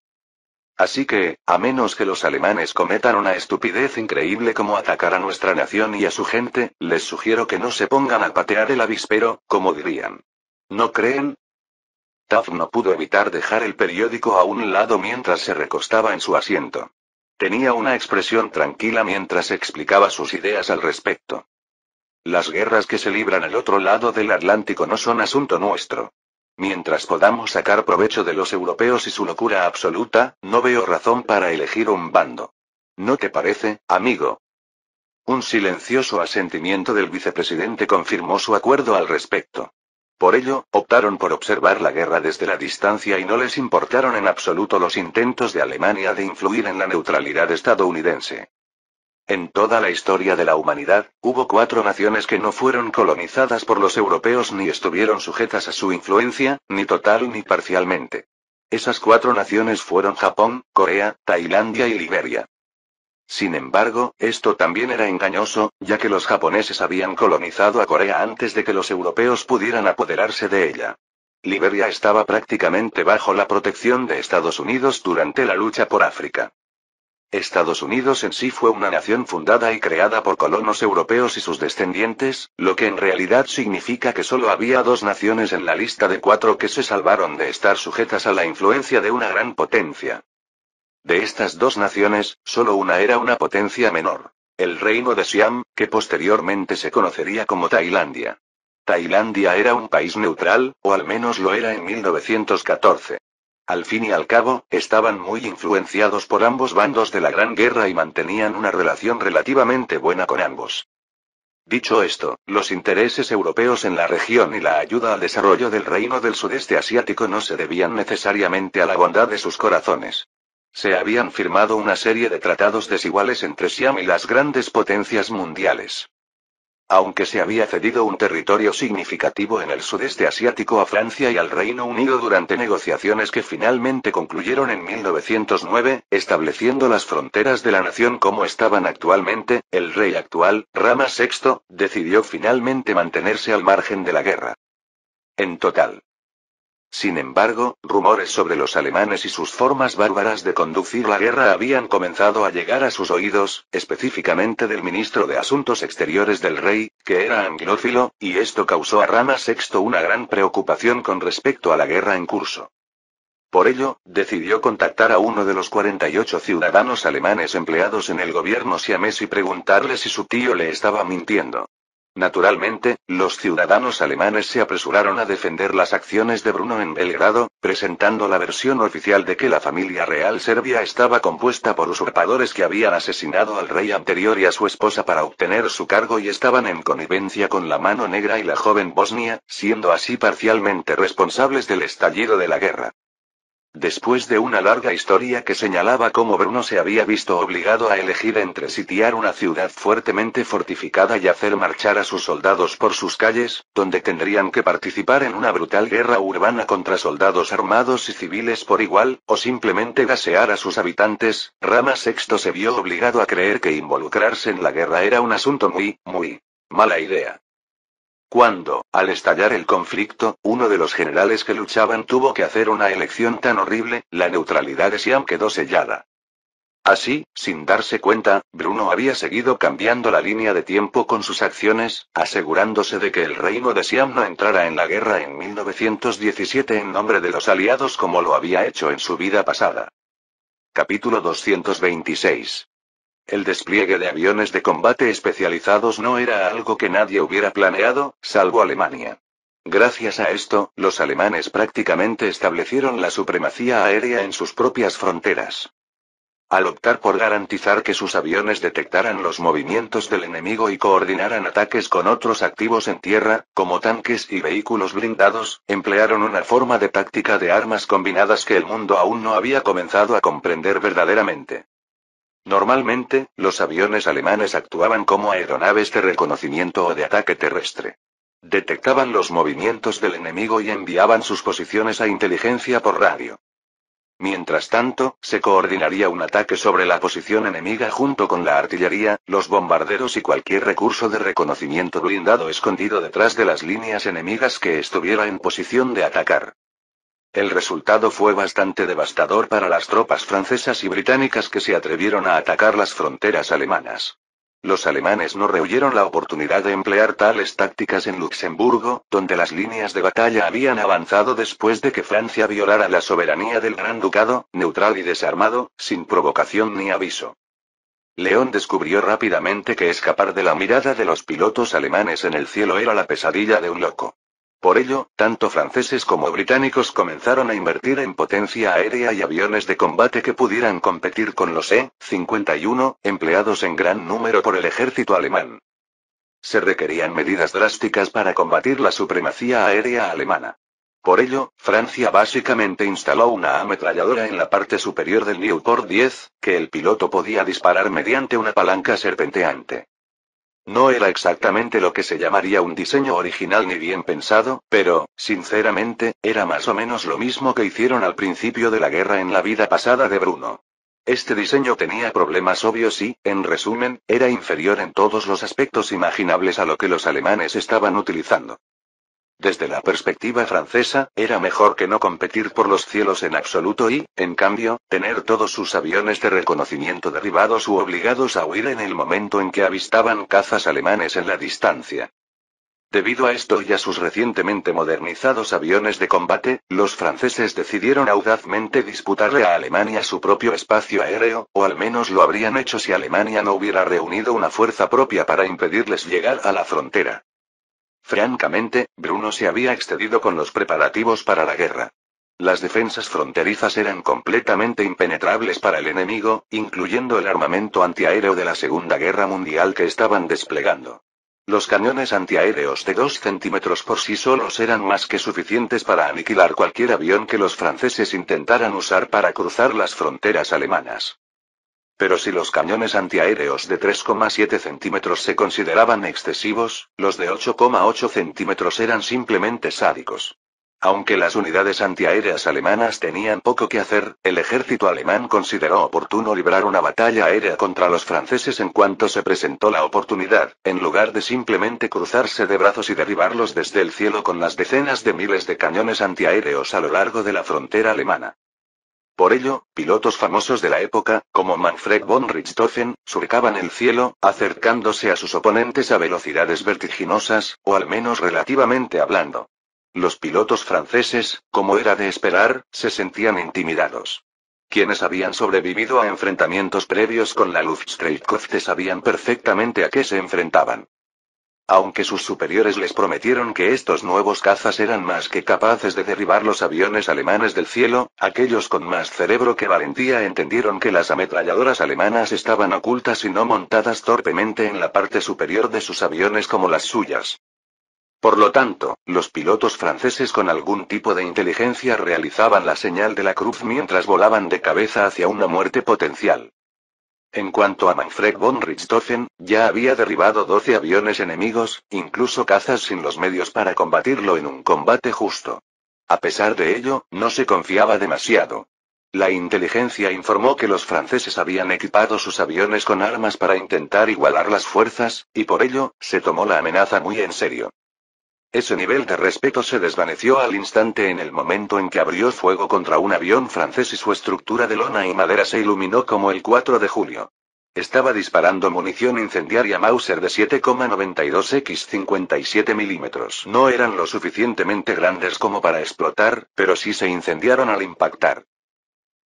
Así que, a menos que los alemanes cometan una estupidez increíble como atacar a nuestra nación y a su gente, les sugiero que no se pongan a patear el avispero, como dirían. ¿No creen? Taft no pudo evitar dejar el periódico a un lado mientras se recostaba en su asiento. Tenía una expresión tranquila mientras explicaba sus ideas al respecto. Las guerras que se libran al otro lado del Atlántico no son asunto nuestro. Mientras podamos sacar provecho de los europeos y su locura absoluta, no veo razón para elegir un bando. ¿No te parece, amigo? Un silencioso asentimiento del vicepresidente confirmó su acuerdo al respecto. Por ello, optaron por observar la guerra desde la distancia y no les importaron en absoluto los intentos de Alemania de influir en la neutralidad estadounidense. En toda la historia de la humanidad, hubo 4 naciones que no fueron colonizadas por los europeos ni estuvieron sujetas a su influencia, ni total ni parcialmente. Esas 4 naciones fueron Japón, Corea, Tailandia y Liberia. Sin embargo, esto también era engañoso, ya que los japoneses habían colonizado a Corea antes de que los europeos pudieran apoderarse de ella. Liberia estaba prácticamente bajo la protección de Estados Unidos durante la lucha por África. Estados Unidos en sí fue una nación fundada y creada por colonos europeos y sus descendientes, lo que en realidad significa que solo había 2 naciones en la lista de 4 que se salvaron de estar sujetas a la influencia de una gran potencia. De estas 2 naciones, solo una era una potencia menor. El reino de Siam, que posteriormente se conocería como Tailandia. Tailandia era un país neutral, o al menos lo era en 1914. Al fin y al cabo, estaban muy influenciados por ambos bandos de la Gran Guerra y mantenían una relación relativamente buena con ambos. Dicho esto, los intereses europeos en la región y la ayuda al desarrollo del reino del sudeste asiático no se debían necesariamente a la bondad de sus corazones. Se habían firmado una serie de tratados desiguales entre Siam y las grandes potencias mundiales. Aunque se había cedido un territorio significativo en el sudeste asiático a Francia y al Reino Unido durante negociaciones que finalmente concluyeron en 1909, estableciendo las fronteras de la nación como estaban actualmente, el rey actual, Rama VI, decidió finalmente mantenerse al margen de la guerra. En total. Sin embargo, rumores sobre los alemanes y sus formas bárbaras de conducir la guerra habían comenzado a llegar a sus oídos, específicamente del ministro de Asuntos Exteriores del rey, que era anglófilo, y esto causó a Rama VI una gran preocupación con respecto a la guerra en curso. Por ello, decidió contactar a uno de los 48 ciudadanos alemanes empleados en el gobierno siamés y preguntarle si su tío le estaba mintiendo. Naturalmente, los ciudadanos alemanes se apresuraron a defender las acciones de Bruno en Belgrado, presentando la versión oficial de que la familia real serbia estaba compuesta por usurpadores que habían asesinado al rey anterior y a su esposa para obtener su cargo y estaban en connivencia con la Mano Negra y la joven Bosnia, siendo así parcialmente responsables del estallido de la guerra. Después de una larga historia que señalaba cómo Bruno se había visto obligado a elegir entre sitiar una ciudad fuertemente fortificada y hacer marchar a sus soldados por sus calles, donde tendrían que participar en una brutal guerra urbana contra soldados armados y civiles por igual, o simplemente gasear a sus habitantes, Rama VI se vio obligado a creer que involucrarse en la guerra era un asunto muy mala idea. Cuando, al estallar el conflicto, uno de los generales que luchaban tuvo que hacer una elección tan horrible, la neutralidad de Siam quedó sellada. Así, sin darse cuenta, Bruno había seguido cambiando la línea de tiempo con sus acciones, asegurándose de que el reino de Siam no entrara en la guerra en 1917 en nombre de los aliados como lo había hecho en su vida pasada. Capítulo 226. El despliegue de aviones de combate especializados no era algo que nadie hubiera planeado, salvo Alemania. Gracias a esto, los alemanes prácticamente establecieron la supremacía aérea en sus propias fronteras. Al optar por garantizar que sus aviones detectaran los movimientos del enemigo y coordinaran ataques con otros activos en tierra, como tanques y vehículos blindados, emplearon una forma de táctica de armas combinadas que el mundo aún no había comenzado a comprender verdaderamente. Normalmente, los aviones alemanes actuaban como aeronaves de reconocimiento o de ataque terrestre. Detectaban los movimientos del enemigo y enviaban sus posiciones a inteligencia por radio. Mientras tanto, se coordinaría un ataque sobre la posición enemiga junto con la artillería, los bombarderos y cualquier recurso de reconocimiento blindado escondido detrás de las líneas enemigas que estuviera en posición de atacar. El resultado fue bastante devastador para las tropas francesas y británicas que se atrevieron a atacar las fronteras alemanas. Los alemanes no rehuyeron la oportunidad de emplear tales tácticas en Luxemburgo, donde las líneas de batalla habían avanzado después de que Francia violara la soberanía del Gran Ducado, neutral y desarmado, sin provocación ni aviso. León descubrió rápidamente que escapar de la mirada de los pilotos alemanes en el cielo era la pesadilla de un loco. Por ello, tanto franceses como británicos comenzaron a invertir en potencia aérea y aviones de combate que pudieran competir con los E-51, empleados en gran número por el ejército alemán. Se requerían medidas drásticas para combatir la supremacía aérea alemana. Por ello, Francia básicamente instaló una ametralladora en la parte superior del Nieuport 10, que el piloto podía disparar mediante una palanca serpenteante. No era exactamente lo que se llamaría un diseño original ni bien pensado, pero, sinceramente, era más o menos lo mismo que hicieron al principio de la guerra en la vida pasada de Bruno. Este diseño tenía problemas obvios y, en resumen, era inferior en todos los aspectos imaginables a lo que los alemanes estaban utilizando. Desde la perspectiva francesa, era mejor que no competir por los cielos en absoluto y, en cambio, tener todos sus aviones de reconocimiento derribados u obligados a huir en el momento en que avistaban cazas alemanes en la distancia. Debido a esto y a sus recientemente modernizados aviones de combate, los franceses decidieron audazmente disputarle a Alemania su propio espacio aéreo, o al menos lo habrían hecho si Alemania no hubiera reunido una fuerza propia para impedirles llegar a la frontera. Francamente, Bruno se había excedido con los preparativos para la guerra. Las defensas fronterizas eran completamente impenetrables para el enemigo, incluyendo el armamento antiaéreo de la Segunda Guerra Mundial que estaban desplegando. Los cañones antiaéreos de 2 centímetros por sí solos eran más que suficientes para aniquilar cualquier avión que los franceses intentaran usar para cruzar las fronteras alemanas. Pero si los cañones antiaéreos de 3,7 centímetros se consideraban excesivos, los de 8,8 centímetros eran simplemente sádicos. Aunque las unidades antiaéreas alemanas tenían poco que hacer, el ejército alemán consideró oportuno librar una batalla aérea contra los franceses en cuanto se presentó la oportunidad, en lugar de simplemente cruzarse de brazos y derribarlos desde el cielo con las decenas de miles de cañones antiaéreos a lo largo de la frontera alemana. Por ello, pilotos famosos de la época, como Manfred von Richthofen, surcaban el cielo, acercándose a sus oponentes a velocidades vertiginosas, o al menos relativamente hablando. Los pilotos franceses, como era de esperar, se sentían intimidados. Quienes habían sobrevivido a enfrentamientos previos con la Luftstreitkräfte sabían perfectamente a qué se enfrentaban. Aunque sus superiores les prometieron que estos nuevos cazas eran más que capaces de derribar los aviones alemanes del cielo, aquellos con más cerebro que valentía entendieron que las ametralladoras alemanas estaban ocultas y no montadas torpemente en la parte superior de sus aviones como las suyas. Por lo tanto, los pilotos franceses con algún tipo de inteligencia realizaban la señal de la cruz mientras volaban de cabeza hacia una muerte potencial. En cuanto a Manfred von Richthofen, ya había derribado 12 aviones enemigos, incluso cazas sin los medios para combatirlo en un combate justo. A pesar de ello, no se confiaba demasiado. La inteligencia informó que los franceses habían equipado sus aviones con armas para intentar igualar las fuerzas, y por ello, se tomó la amenaza muy en serio. Ese nivel de respeto se desvaneció al instante en el momento en que abrió fuego contra un avión francés y su estructura de lona y madera se iluminó como el 4 de julio. Estaba disparando munición incendiaria Mauser de 7,92 x 57 milímetros. No eran lo suficientemente grandes como para explotar, pero sí se incendiaron al impactar.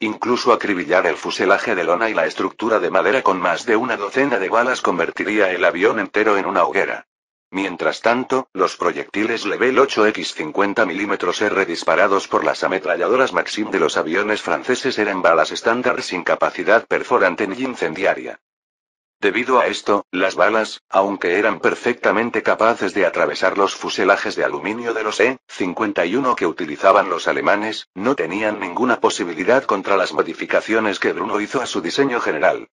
Incluso acribillar el fuselaje de lona y la estructura de madera con más de una docena de balas convertiría el avión entero en una hoguera. Mientras tanto, los proyectiles Level 8X 50 mm R disparados por las ametralladoras Maxim de los aviones franceses eran balas estándar sin capacidad perforante ni incendiaria. Debido a esto, las balas, aunque eran perfectamente capaces de atravesar los fuselajes de aluminio de los E-51 que utilizaban los alemanes, no tenían ninguna posibilidad contra las modificaciones que Bruno hizo a su diseño general.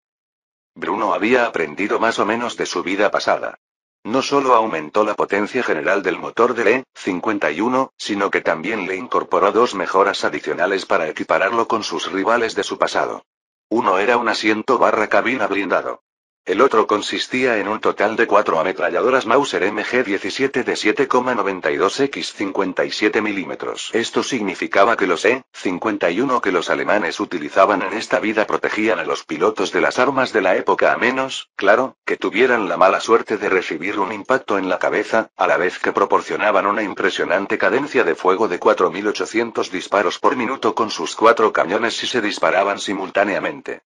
Bruno había aprendido más o menos de su vida pasada. No solo aumentó la potencia general del motor del E-51, sino que también le incorporó dos mejoras adicionales para equipararlo con sus rivales de su pasado. Uno era un asiento barra cabina blindado. El otro consistía en un total de 4 ametralladoras Mauser MG-17 de 7,92 x 57 mm. Esto significaba que los E-51 que los alemanes utilizaban en esta vida protegían a los pilotos de las armas de la época a menos, claro, que tuvieran la mala suerte de recibir un impacto en la cabeza, a la vez que proporcionaban una impresionante cadencia de fuego de 4.800 disparos por minuto con sus 4 cañones si se disparaban simultáneamente.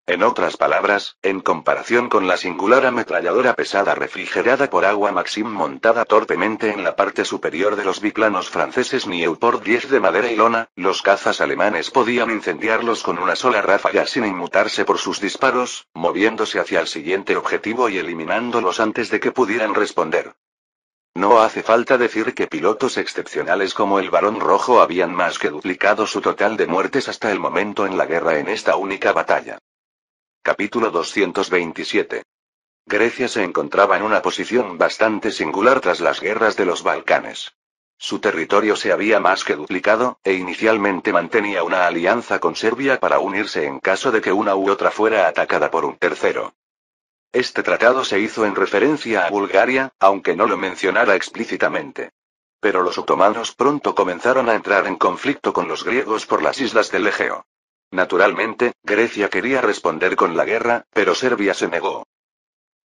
En otras palabras, en comparación con la singular ametralladora pesada refrigerada por agua Maxim montada torpemente en la parte superior de los biplanos franceses Nieuport 10 de madera y lona, los cazas alemanes podían incendiarlos con una sola ráfaga sin inmutarse por sus disparos, moviéndose hacia el siguiente objetivo y eliminándolos antes de que pudieran responder. No hace falta decir que pilotos excepcionales como el Barón Rojo habían más que duplicado su total de muertes hasta el momento en la guerra en esta única batalla. Capítulo 227. Grecia se encontraba en una posición bastante singular tras las guerras de los Balcanes. Su territorio se había más que duplicado, e inicialmente mantenía una alianza con Serbia para unirse en caso de que una u otra fuera atacada por un tercero. Este tratado se hizo en referencia a Bulgaria, aunque no lo mencionara explícitamente. Pero los otomanos pronto comenzaron a entrar en conflicto con los griegos por las islas del Egeo. Naturalmente, Grecia quería responder con la guerra, pero Serbia se negó.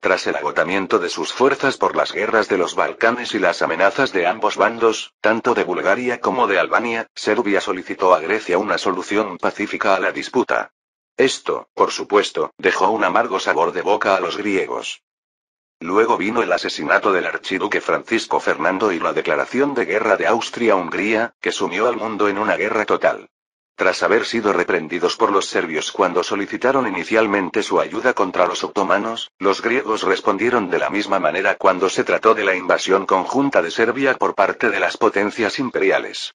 Tras el agotamiento de sus fuerzas por las guerras de los Balcanes y las amenazas de ambos bandos, tanto de Bulgaria como de Albania, Serbia solicitó a Grecia una solución pacífica a la disputa. Esto, por supuesto, dejó un amargo sabor de boca a los griegos. Luego vino el asesinato del archiduque Francisco Fernando y la declaración de guerra de Austria-Hungría, que sumió al mundo en una guerra total. Tras haber sido reprendidos por los serbios cuando solicitaron inicialmente su ayuda contra los otomanos, los griegos respondieron de la misma manera cuando se trató de la invasión conjunta de Serbia por parte de las potencias imperiales.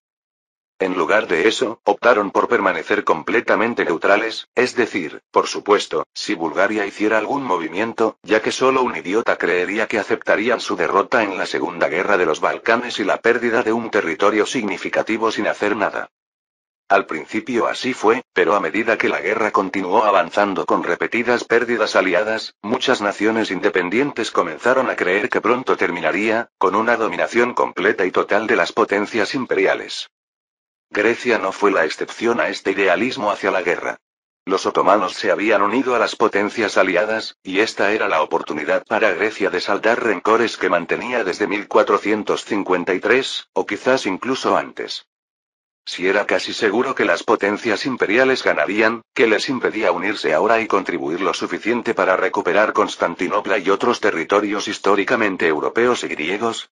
En lugar de eso, optaron por permanecer completamente neutrales, es decir, por supuesto, si Bulgaria hiciera algún movimiento, ya que solo un idiota creería que aceptarían su derrota en la Segunda Guerra de los Balcanes y la pérdida de un territorio significativo sin hacer nada. Al principio así fue, pero a medida que la guerra continuó avanzando con repetidas pérdidas aliadas, muchas naciones independientes comenzaron a creer que pronto terminaría, con una dominación completa y total de las potencias imperiales. Grecia no fue la excepción a este idealismo hacia la guerra. Los otomanos se habían unido a las potencias aliadas, y esta era la oportunidad para Grecia de saldar rencores que mantenía desde 1453, o quizás incluso antes. Si era casi seguro que las potencias imperiales ganarían, ¿qué les impedía unirse ahora y contribuir lo suficiente para recuperar Constantinopla y otros territorios históricamente europeos y griegos?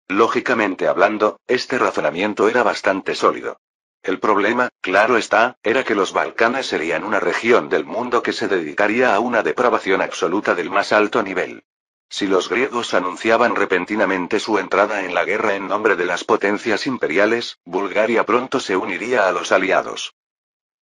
Lógicamente hablando, este razonamiento era bastante sólido. El problema, claro está, era que los Balcanes serían una región del mundo que se dedicaría a una depravación absoluta del más alto nivel. Si los griegos anunciaban repentinamente su entrada en la guerra en nombre de las potencias imperiales, Bulgaria pronto se uniría a los aliados.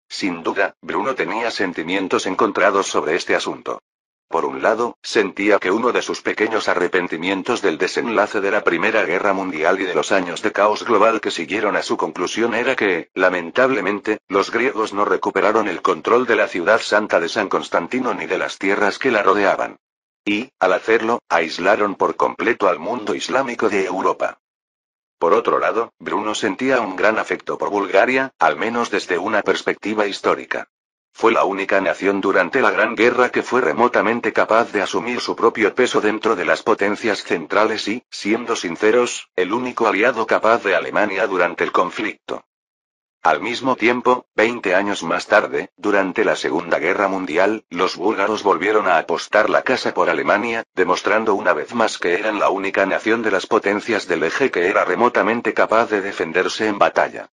Sin duda, Bruno tenía sentimientos encontrados sobre este asunto. Por un lado, sentía que uno de sus pequeños arrepentimientos del desenlace de la Primera Guerra Mundial y de los años de caos global que siguieron a su conclusión era que, lamentablemente, los griegos no recuperaron el control de la ciudad santa de San Constantino ni de las tierras que la rodeaban. Y, al hacerlo, aislaron por completo al mundo islámico de Europa. Por otro lado, Bruno sentía un gran afecto por Bulgaria, al menos desde una perspectiva histórica. Fue la única nación durante la Gran Guerra que fue remotamente capaz de asumir su propio peso dentro de las potencias centrales y, siendo sinceros, el único aliado capaz de Alemania durante el conflicto. Al mismo tiempo, 20 años más tarde, durante la Segunda Guerra Mundial, los búlgaros volvieron a apostar la casa por Alemania, demostrando una vez más que eran la única nación de las potencias del eje que era remotamente capaz de defenderse en batalla.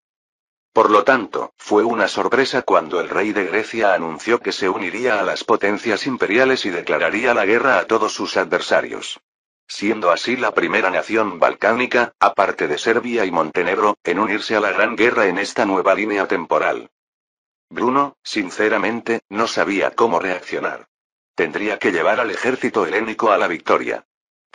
Por lo tanto, fue una sorpresa cuando el rey de Grecia anunció que se uniría a las potencias imperiales y declararía la guerra a todos sus adversarios. Siendo así la primera nación balcánica, aparte de Serbia y Montenegro, en unirse a la Gran Guerra en esta nueva línea temporal. Bruno, sinceramente, no sabía cómo reaccionar. Tendría que llevar al ejército helénico a la victoria.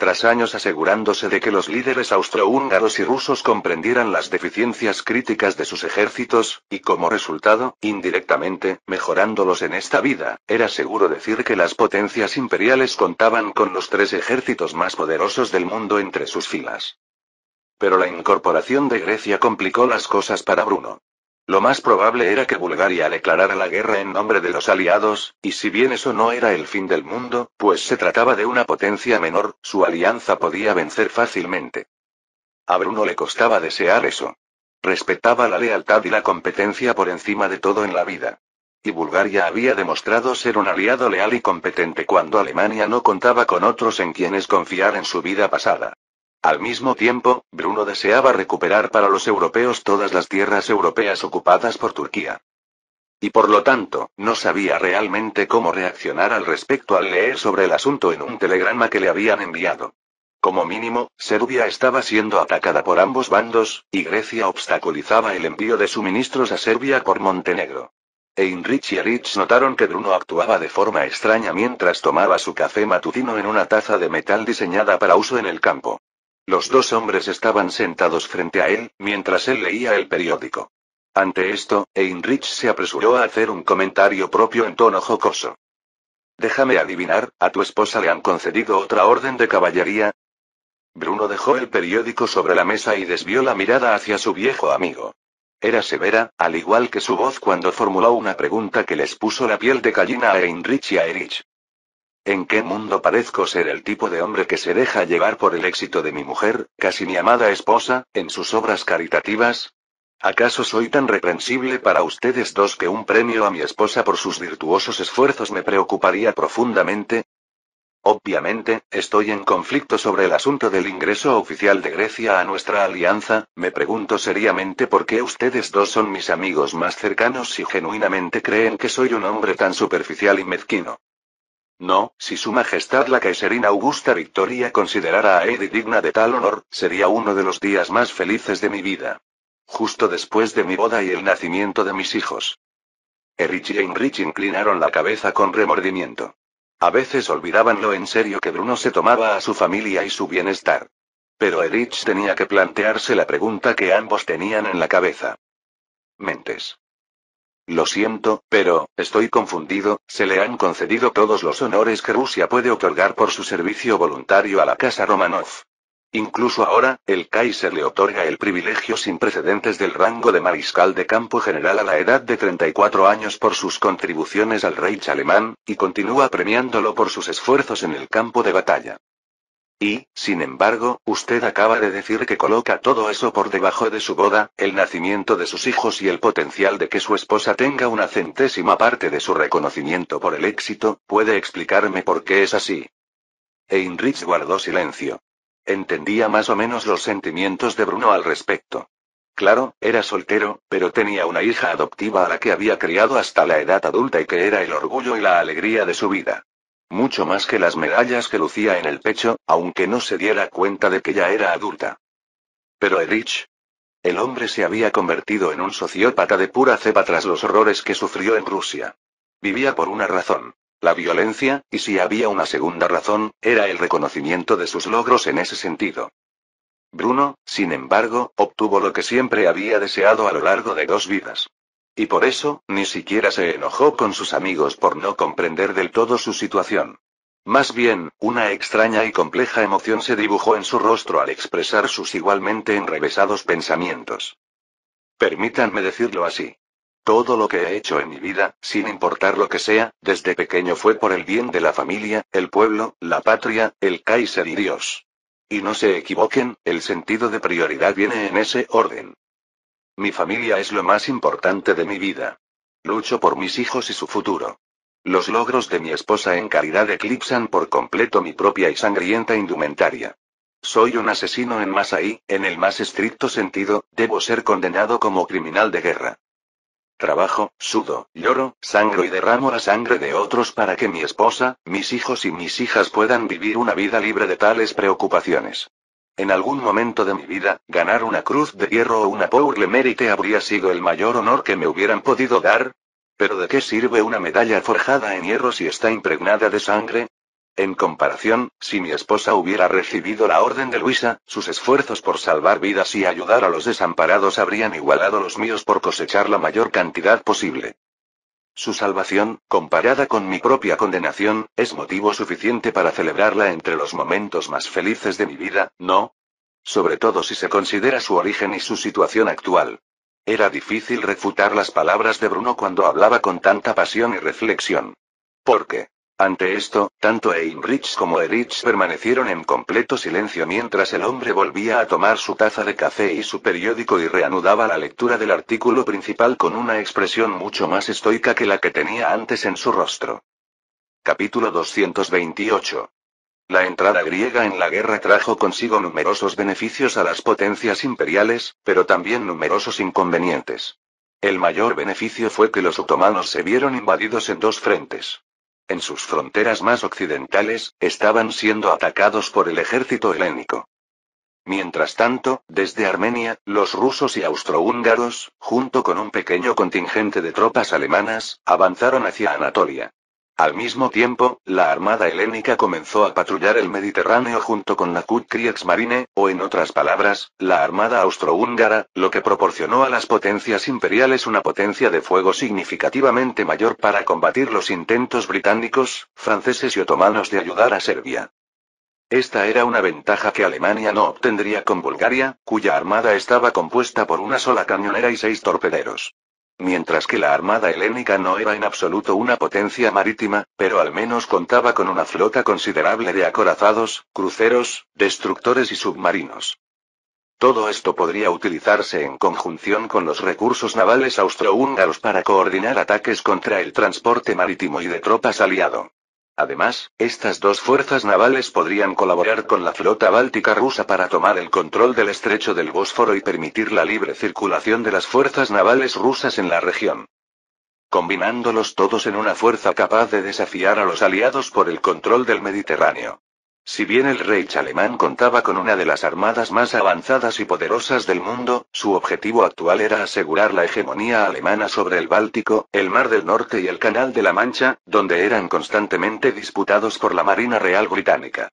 Tras años asegurándose de que los líderes austrohúngaros y rusos comprendieran las deficiencias críticas de sus ejércitos, y como resultado, indirectamente, mejorándolos en esta vida, era seguro decir que las potencias imperiales contaban con los 3 ejércitos más poderosos del mundo entre sus filas. Pero la incorporación de Grecia complicó las cosas para Bruno. Lo más probable era que Bulgaria declarara la guerra en nombre de los aliados, y si bien eso no era el fin del mundo, pues se trataba de una potencia menor, su alianza podía vencer fácilmente. A Bruno le costaba desear eso. Respetaba la lealtad y la competencia por encima de todo en la vida. Y Bulgaria había demostrado ser un aliado leal y competente cuando Alemania no contaba con otros en quienes confiar en su vida pasada. Al mismo tiempo, Bruno deseaba recuperar para los europeos todas las tierras europeas ocupadas por Turquía. Y por lo tanto, no sabía realmente cómo reaccionar al respecto al leer sobre el asunto en un telegrama que le habían enviado. Como mínimo, Serbia estaba siendo atacada por ambos bandos, y Grecia obstaculizaba el envío de suministros a Serbia por Montenegro. Heinrich y Erich notaron que Bruno actuaba de forma extraña mientras tomaba su café matutino en una taza de metal diseñada para uso en el campo. Los 2 hombres estaban sentados frente a él, mientras él leía el periódico. Ante esto, Heinrich se apresuró a hacer un comentario propio en tono jocoso. Déjame adivinar, ¿a tu esposa le han concedido otra orden de caballería? Bruno dejó el periódico sobre la mesa y desvió la mirada hacia su viejo amigo. Era severa, al igual que su voz cuando formuló una pregunta que les puso la piel de gallina a Heinrich y a Erich. ¿En qué mundo parezco ser el tipo de hombre que se deja llevar por el éxito de mi mujer, casi mi amada esposa, en sus obras caritativas? ¿Acaso soy tan reprensible para ustedes 2 que un premio a mi esposa por sus virtuosos esfuerzos me preocuparía profundamente? Obviamente, estoy en conflicto sobre el asunto del ingreso oficial de Grecia a nuestra alianza, me pregunto seriamente por qué ustedes 2 son mis amigos más cercanos si genuinamente creen que soy un hombre tan superficial y mezquino. No, si Su Majestad la Kaiserina Augusta Victoria considerara a Eddie digna de tal honor, sería uno de los días más felices de mi vida. Justo después de mi boda y el nacimiento de mis hijos. Erich y Heinrich inclinaron la cabeza con remordimiento. A veces olvidaban lo en serio que Bruno se tomaba a su familia y su bienestar. Pero Erich tenía que plantearse la pregunta que ambos tenían en la cabeza. Mentes. Lo siento, pero, estoy confundido, se le han concedido todos los honores que Rusia puede otorgar por su servicio voluntario a la Casa Romanov. Incluso ahora, el Kaiser le otorga el privilegio sin precedentes del rango de mariscal de campo general a la edad de 34 años por sus contribuciones al Reich alemán, y continúa premiándolo por sus esfuerzos en el campo de batalla. Y, sin embargo, usted acaba de decir que coloca todo eso por debajo de su boda, el nacimiento de sus hijos y el potencial de que su esposa tenga una centésima parte de su reconocimiento por el éxito. ¿Puede explicarme por qué es así? Heinrich guardó silencio. Entendía más o menos los sentimientos de Bruno al respecto. Claro, era soltero, pero tenía una hija adoptiva a la que había criado hasta la edad adulta y que era el orgullo y la alegría de su vida. Mucho más que las medallas que lucía en el pecho, aunque no se diera cuenta de que ya era adulta. Pero Erich. El hombre se había convertido en un sociópata de pura cepa tras los horrores que sufrió en Rusia. Vivía por una razón. La violencia, y si había una segunda razón, era el reconocimiento de sus logros en ese sentido. Bruno, sin embargo, obtuvo lo que siempre había deseado a lo largo de 2 vidas. Y por eso, ni siquiera se enojó con sus amigos por no comprender del todo su situación. Más bien, una extraña y compleja emoción se dibujó en su rostro al expresar sus igualmente enrevesados pensamientos. Permítanme decirlo así. Todo lo que he hecho en mi vida, sin importar lo que sea, desde pequeño fue por el bien de la familia, el pueblo, la patria, el Kaiser y Dios. Y no se equivoquen, el sentido de prioridad viene en ese orden. Mi familia es lo más importante de mi vida. Lucho por mis hijos y su futuro. Los logros de mi esposa en caridad eclipsan por completo mi propia y sangrienta indumentaria. Soy un asesino en masa y, en el más estricto sentido, debo ser condenado como criminal de guerra. Trabajo, sudo, lloro, sangro y derramo la sangre de otros para que mi esposa, mis hijos y mis hijas puedan vivir una vida libre de tales preocupaciones. En algún momento de mi vida, ganar una cruz de hierro o una Pour le Mérite habría sido el mayor honor que me hubieran podido dar. ¿Pero de qué sirve una medalla forjada en hierro si está impregnada de sangre? En comparación, si mi esposa hubiera recibido la orden de Luisa, sus esfuerzos por salvar vidas y ayudar a los desamparados habrían igualado los míos por cosechar la mayor cantidad posible. Su salvación, comparada con mi propia condenación, es motivo suficiente para celebrarla entre los momentos más felices de mi vida, ¿no? Sobre todo si se considera su origen y su situación actual. Era difícil refutar las palabras de Bruno cuando hablaba con tanta pasión y reflexión. ¿Por qué? Ante esto, tanto Heinrich como Erich permanecieron en completo silencio mientras el hombre volvía a tomar su taza de café y su periódico y reanudaba la lectura del artículo principal con una expresión mucho más estoica que la que tenía antes en su rostro. Capítulo 228. La entrada griega en la guerra trajo consigo numerosos beneficios a las potencias imperiales, pero también numerosos inconvenientes. El mayor beneficio fue que los otomanos se vieron invadidos en dos frentes. En sus fronteras más occidentales, estaban siendo atacados por el ejército helénico. Mientras tanto, desde Armenia, los rusos y austrohúngaros, junto con un pequeño contingente de tropas alemanas, avanzaron hacia Anatolia. Al mismo tiempo, la armada helénica comenzó a patrullar el Mediterráneo junto con la Kriegsmarine, o en otras palabras, la armada austrohúngara, lo que proporcionó a las potencias imperiales una potencia de fuego significativamente mayor para combatir los intentos británicos, franceses y otomanos de ayudar a Serbia. Esta era una ventaja que Alemania no obtendría con Bulgaria, cuya armada estaba compuesta por una sola cañonera y 6 torpederos. Mientras que la armada helénica no era en absoluto una potencia marítima, pero al menos contaba con una flota considerable de acorazados, cruceros, destructores y submarinos. Todo esto podría utilizarse en conjunción con los recursos navales austrohúngaros para coordinar ataques contra el transporte marítimo y de tropas aliado. Además, estas dos fuerzas navales podrían colaborar con la flota báltica rusa para tomar el control del estrecho del Bósforo y permitir la libre circulación de las fuerzas navales rusas en la región. Combinándolos todos en una fuerza capaz de desafiar a los aliados por el control del Mediterráneo. Si bien el Reich alemán contaba con una de las armadas más avanzadas y poderosas del mundo, su objetivo actual era asegurar la hegemonía alemana sobre el Báltico, el Mar del Norte y el Canal de la Mancha, donde eran constantemente disputados por la Marina Real Británica.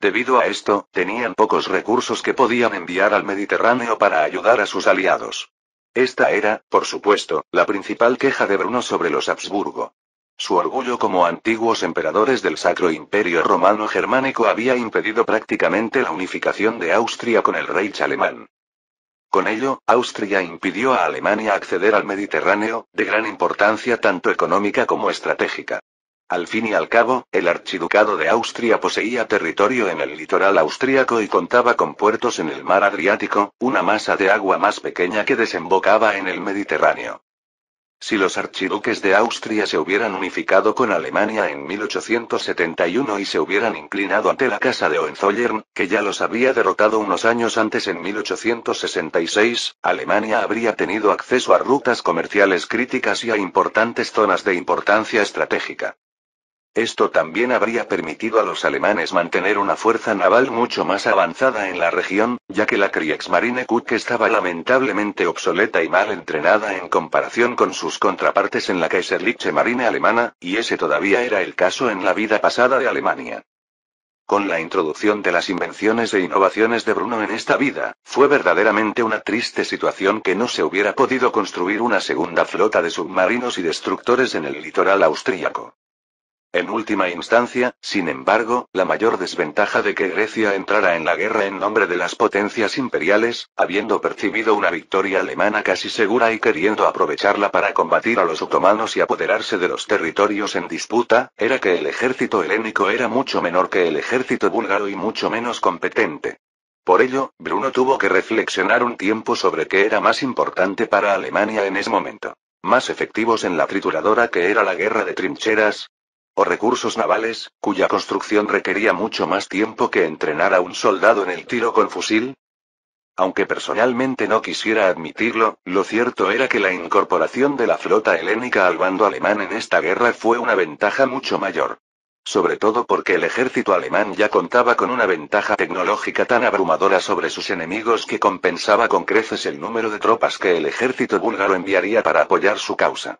Debido a esto, tenían pocos recursos que podían enviar al Mediterráneo para ayudar a sus aliados. Esta era, por supuesto, la principal queja de Bruno sobre los Habsburgo. Su orgullo como antiguos emperadores del Sacro Imperio Romano Germánico había impedido prácticamente la unificación de Austria con el Reich alemán. Con ello, Austria impidió a Alemania acceder al Mediterráneo, de gran importancia tanto económica como estratégica. Al fin y al cabo, el Archiducado de Austria poseía territorio en el litoral austríaco y contaba con puertos en el mar Adriático, una masa de agua más pequeña que desembocaba en el Mediterráneo. Si los archiduques de Austria se hubieran unificado con Alemania en 1871 y se hubieran inclinado ante la Casa de Hohenzollern, que ya los había derrotado unos años antes en 1866, Alemania habría tenido acceso a rutas comerciales críticas y a importantes zonas de importancia estratégica. Esto también habría permitido a los alemanes mantener una fuerza naval mucho más avanzada en la región, ya que la Kriegsmarine Kutch estaba lamentablemente obsoleta y mal entrenada en comparación con sus contrapartes en la Kaiserliche Marine alemana, y ese todavía era el caso en la vida pasada de Alemania. Con la introducción de las invenciones e innovaciones de Bruno en esta vida, fue verdaderamente una triste situación que no se hubiera podido construir una segunda flota de submarinos y destructores en el litoral austríaco. En última instancia, sin embargo, la mayor desventaja de que Grecia entrara en la guerra en nombre de las potencias imperiales, habiendo percibido una victoria alemana casi segura y queriendo aprovecharla para combatir a los otomanos y apoderarse de los territorios en disputa, era que el ejército helénico era mucho menor que el ejército búlgaro y mucho menos competente. Por ello, Bruno tuvo que reflexionar un tiempo sobre qué era más importante para Alemania en ese momento. ¿Más efectivos en la trituradora que era la guerra de trincheras? ¿O recursos navales, cuya construcción requería mucho más tiempo que entrenar a un soldado en el tiro con fusil? Aunque personalmente no quisiera admitirlo, lo cierto era que la incorporación de la flota helénica al bando alemán en esta guerra fue una ventaja mucho mayor. Sobre todo porque el ejército alemán ya contaba con una ventaja tecnológica tan abrumadora sobre sus enemigos que compensaba con creces el número de tropas que el ejército búlgaro enviaría para apoyar su causa.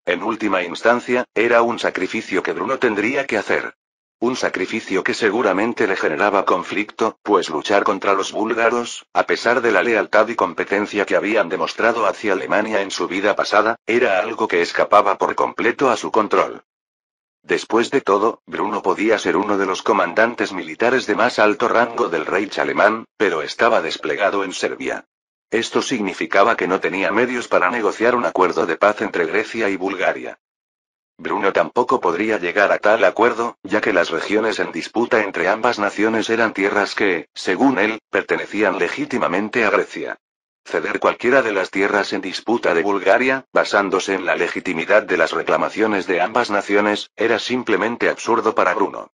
En última instancia, era un sacrificio que Bruno tendría que hacer. Un sacrificio que seguramente le generaba conflicto, pues luchar contra los búlgaros, a pesar de la lealtad y competencia que habían demostrado hacia Alemania en su vida pasada, era algo que escapaba por completo a su control. Después de todo, Bruno podía ser uno de los comandantes militares de más alto rango del Reich alemán, pero estaba desplegado en Serbia. Esto significaba que no tenía medios para negociar un acuerdo de paz entre Grecia y Bulgaria. Bruno tampoco podría llegar a tal acuerdo, ya que las regiones en disputa entre ambas naciones eran tierras que, según él, pertenecían legítimamente a Grecia. Ceder cualquiera de las tierras en disputa de Bulgaria, basándose en la legitimidad de las reclamaciones de ambas naciones, era simplemente absurdo para Bruno.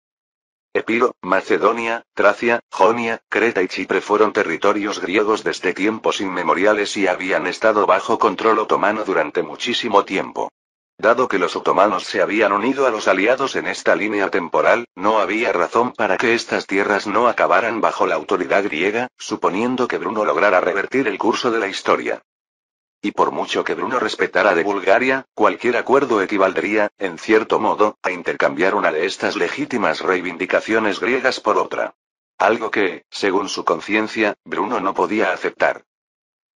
Epiro, Macedonia, Tracia, Jonia, Creta y Chipre fueron territorios griegos desde tiempos inmemoriales y habían estado bajo control otomano durante muchísimo tiempo. Dado que los otomanos se habían unido a los aliados en esta línea temporal, no había razón para que estas tierras no acabaran bajo la autoridad griega, suponiendo que Bruno lograra revertir el curso de la historia. Y por mucho que Bruno respetara de Bulgaria, cualquier acuerdo equivaldría, en cierto modo, a intercambiar una de estas legítimas reivindicaciones griegas por otra. Algo que, según su conciencia, Bruno no podía aceptar.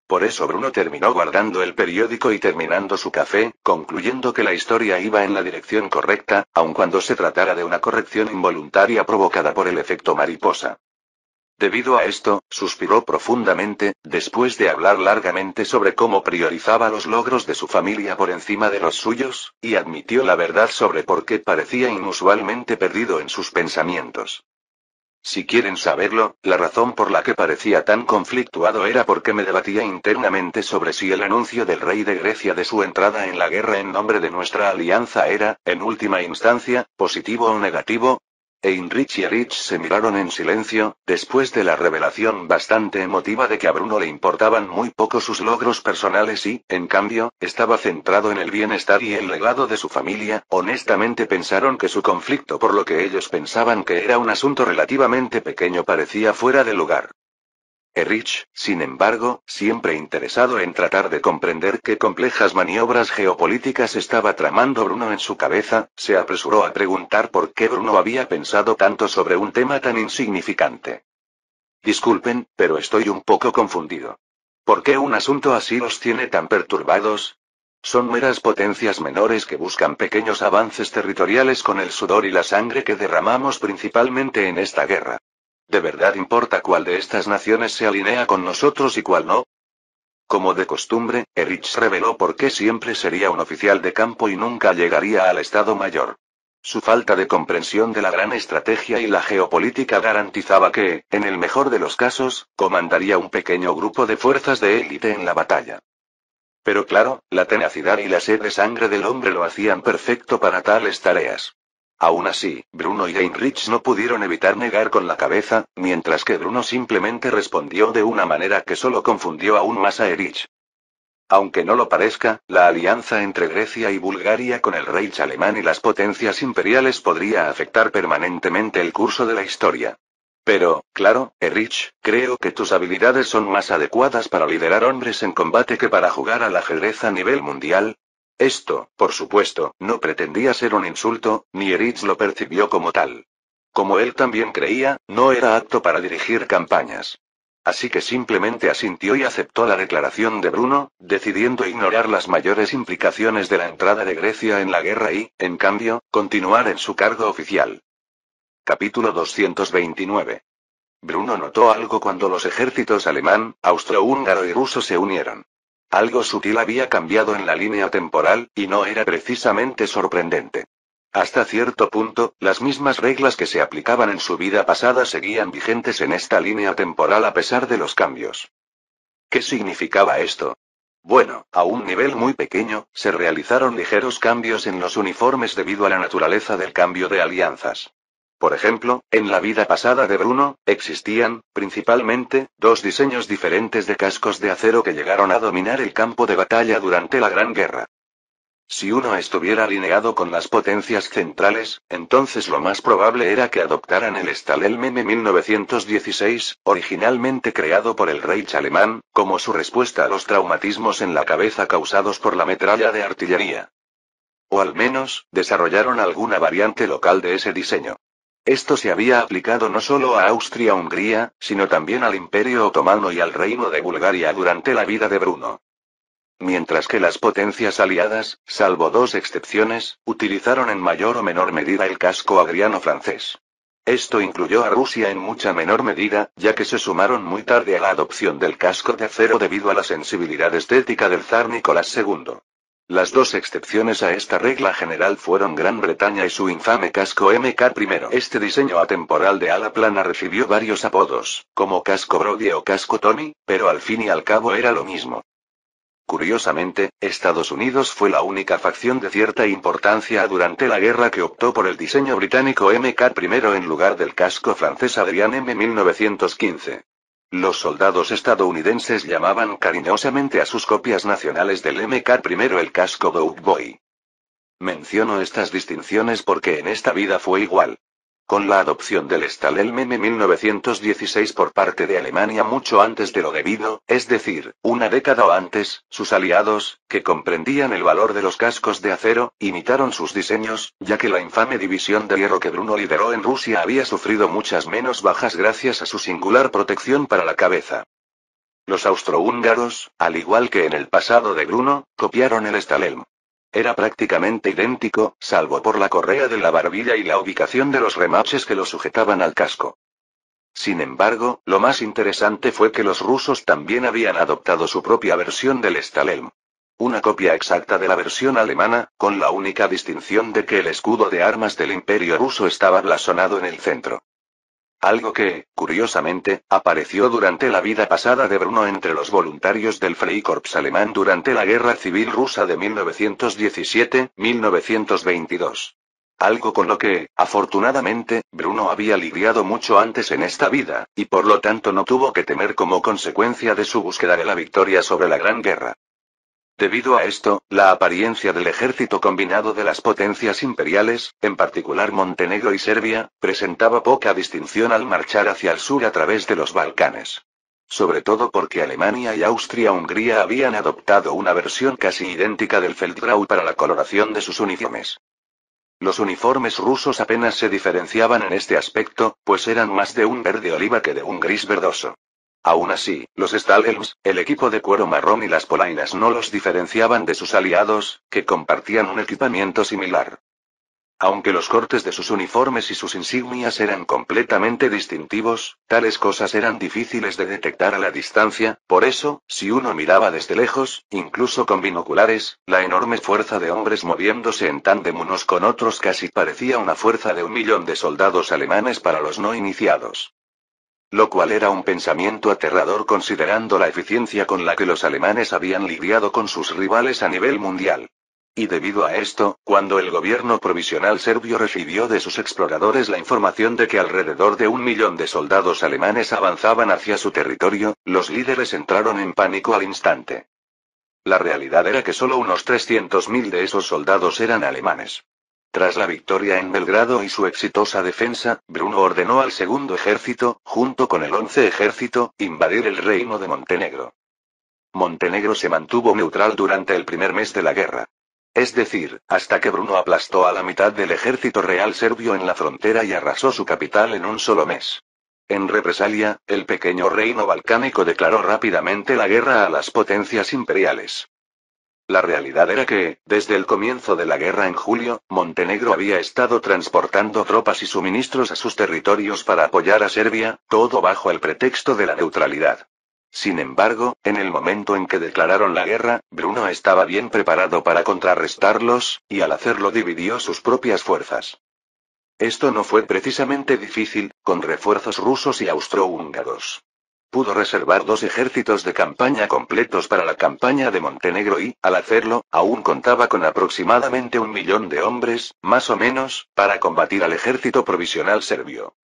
Por eso Bruno terminó guardando el periódico y terminando su café, concluyendo que la historia iba en la dirección correcta, aun cuando se tratara de una corrección involuntaria provocada por el efecto mariposa. Debido a esto, suspiró profundamente, después de hablar largamente sobre cómo priorizaba los logros de su familia por encima de los suyos, y admitió la verdad sobre por qué parecía inusualmente perdido en sus pensamientos. Si quieren saberlo, la razón por la que parecía tan conflictuado era porque me debatía internamente sobre si el anuncio del rey de Grecia de su entrada en la guerra en nombre de nuestra alianza era, en última instancia, positivo o negativo. Heinrich y Erich se miraron en silencio, después de la revelación bastante emotiva de que a Bruno le importaban muy poco sus logros personales y, en cambio, estaba centrado en el bienestar y el legado de su familia. Honestamente pensaron que su conflicto por lo que ellos pensaban que era un asunto relativamente pequeño parecía fuera de lugar. Erich, sin embargo, siempre interesado en tratar de comprender qué complejas maniobras geopolíticas estaba tramando Bruno en su cabeza, se apresuró a preguntar por qué Bruno había pensado tanto sobre un tema tan insignificante. Disculpen, pero estoy un poco confundido. ¿Por qué un asunto así los tiene tan perturbados? Son meras potencias menores que buscan pequeños avances territoriales con el sudor y la sangre que derramamos principalmente en esta guerra. ¿De verdad importa cuál de estas naciones se alinea con nosotros y cuál no? Como de costumbre, Erich reveló por qué siempre sería un oficial de campo y nunca llegaría al Estado Mayor. Su falta de comprensión de la gran estrategia y la geopolítica garantizaba que, en el mejor de los casos, comandaría un pequeño grupo de fuerzas de élite en la batalla. Pero claro, la tenacidad y la sed de sangre del hombre lo hacían perfecto para tales tareas. Aún así, Bruno y Heinrich no pudieron evitar negar con la cabeza, mientras que Bruno simplemente respondió de una manera que solo confundió aún más a Erich. Aunque no lo parezca, la alianza entre Grecia y Bulgaria con el Reich alemán y las potencias imperiales podría afectar permanentemente el curso de la historia. Pero, claro, Erich, creo que tus habilidades son más adecuadas para liderar hombres en combate que para jugar al ajedrez a nivel mundial. Esto, por supuesto, no pretendía ser un insulto, ni Erich lo percibió como tal. Como él también creía, no era apto para dirigir campañas. Así que simplemente asintió y aceptó la declaración de Bruno, decidiendo ignorar las mayores implicaciones de la entrada de Grecia en la guerra y, en cambio, continuar en su cargo oficial. Capítulo 229. Bruno notó algo cuando los ejércitos alemán, austrohúngaro y ruso se unieron. Algo sutil había cambiado en la línea temporal, y no era precisamente sorprendente. Hasta cierto punto, las mismas reglas que se aplicaban en su vida pasada seguían vigentes en esta línea temporal a pesar de los cambios. ¿Qué significaba esto? Bueno, a un nivel muy pequeño, se realizaron ligeros cambios en los uniformes debido a la naturaleza del cambio de alianzas. Por ejemplo, en la vida pasada de Bruno, existían, principalmente, dos diseños diferentes de cascos de acero que llegaron a dominar el campo de batalla durante la Gran Guerra. Si uno estuviera alineado con las potencias centrales, entonces lo más probable era que adoptaran el Stahlhelm M1916, originalmente creado por el Reich alemán, como su respuesta a los traumatismos en la cabeza causados por la metralla de artillería. O al menos, desarrollaron alguna variante local de ese diseño. Esto se había aplicado no solo a Austria-Hungría, sino también al Imperio Otomano y al Reino de Bulgaria durante la vida de Bruno. Mientras que las potencias aliadas, salvo dos excepciones, utilizaron en mayor o menor medida el casco agriano francés. Esto incluyó a Rusia en mucha menor medida, ya que se sumaron muy tarde a la adopción del casco de acero debido a la sensibilidad estética del zar Nicolás II. Las dos excepciones a esta regla general fueron Gran Bretaña y su infame casco Mk I. Este diseño atemporal de ala plana recibió varios apodos, como casco Brodie o casco Tommy, pero al fin y al cabo era lo mismo. Curiosamente, Estados Unidos fue la única facción de cierta importancia durante la guerra que optó por el diseño británico Mk I en lugar del casco francés Adrian M 1915. Los soldados estadounidenses llamaban cariñosamente a sus copias nacionales del Mk I el casco Doug Boy. Menciono estas distinciones porque en esta vida fue igual. Con la adopción del Stahlhelm M 1916 por parte de Alemania mucho antes de lo debido, es decir, una década o antes, sus aliados, que comprendían el valor de los cascos de acero, imitaron sus diseños, ya que la infame división de hierro que Bruno lideró en Rusia había sufrido muchas menos bajas gracias a su singular protección para la cabeza. Los austrohúngaros, al igual que en el pasado de Bruno, copiaron el Stahlhelm. Era prácticamente idéntico, salvo por la correa de la barbilla y la ubicación de los remaches que lo sujetaban al casco. Sin embargo, lo más interesante fue que los rusos también habían adoptado su propia versión del Stahlhelm. Una copia exacta de la versión alemana, con la única distinción de que el escudo de armas del Imperio ruso estaba blasonado en el centro. Algo que, curiosamente, apareció durante la vida pasada de Bruno entre los voluntarios del Freikorps alemán durante la Guerra Civil Rusa de 1917-1922. Algo con lo que, afortunadamente, Bruno había lidiado mucho antes en esta vida, y por lo tanto no tuvo que temer como consecuencia de su búsqueda de la victoria sobre la Gran Guerra. Debido a esto, la apariencia del ejército combinado de las potencias imperiales, en particular Montenegro y Serbia, presentaba poca distinción al marchar hacia el sur a través de los Balcanes. Sobre todo porque Alemania y Austria-Hungría habían adoptado una versión casi idéntica del Feldgrau para la coloración de sus uniformes. Los uniformes rusos apenas se diferenciaban en este aspecto, pues eran más de un verde oliva que de un gris verdoso. Aún así, los Stahlhelms, el equipo de cuero marrón y las polainas no los diferenciaban de sus aliados, que compartían un equipamiento similar. Aunque los cortes de sus uniformes y sus insignias eran completamente distintivos, tales cosas eran difíciles de detectar a la distancia, por eso, si uno miraba desde lejos, incluso con binoculares, la enorme fuerza de hombres moviéndose en tándem unos con otros casi parecía una fuerza de 1.000.000 de soldados alemanes para los no iniciados. Lo cual era un pensamiento aterrador considerando la eficiencia con la que los alemanes habían lidiado con sus rivales a nivel mundial. Y debido a esto, cuando el gobierno provisional serbio recibió de sus exploradores la información de que alrededor de 1.000.000 de soldados alemanes avanzaban hacia su territorio, los líderes entraron en pánico al instante. La realidad era que solo unos 300.000 de esos soldados eran alemanes. Tras la victoria en Belgrado y su exitosa defensa, Bruno ordenó al segundo ejército, junto con el 11 ejército, invadir el reino de Montenegro. Montenegro se mantuvo neutral durante el primer mes de la guerra. Es decir, hasta que Bruno aplastó a la mitad del ejército real serbio en la frontera y arrasó su capital en un solo mes. En represalia, el pequeño reino balcánico declaró rápidamente la guerra a las potencias imperiales. La realidad era que, desde el comienzo de la guerra en julio, Montenegro había estado transportando tropas y suministros a sus territorios para apoyar a Serbia, todo bajo el pretexto de la neutralidad. Sin embargo, en el momento en que declararon la guerra, Bruno estaba bien preparado para contrarrestarlos, y al hacerlo dividió sus propias fuerzas. Esto no fue precisamente difícil, con refuerzos rusos y austrohúngaros. Pudo reservar 2 ejércitos de campaña completos para la campaña de Montenegro y, al hacerlo, aún contaba con aproximadamente 1 millón de hombres, más o menos, para combatir al ejército provisional serbio.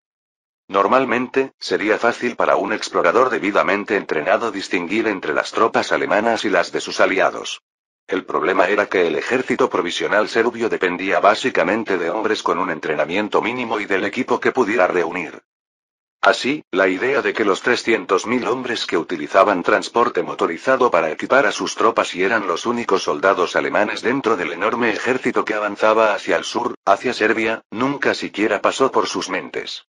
Normalmente, sería fácil para un explorador debidamente entrenado distinguir entre las tropas alemanas y las de sus aliados. El problema era que el ejército provisional serbio dependía básicamente de hombres con un entrenamiento mínimo y del equipo que pudiera reunir. Así, la idea de que los 300.000 hombres que utilizaban transporte motorizado para equipar a sus tropas y eran los únicos soldados alemanes dentro del enorme ejército que avanzaba hacia el sur, hacia Serbia, nunca siquiera pasó por sus mentes.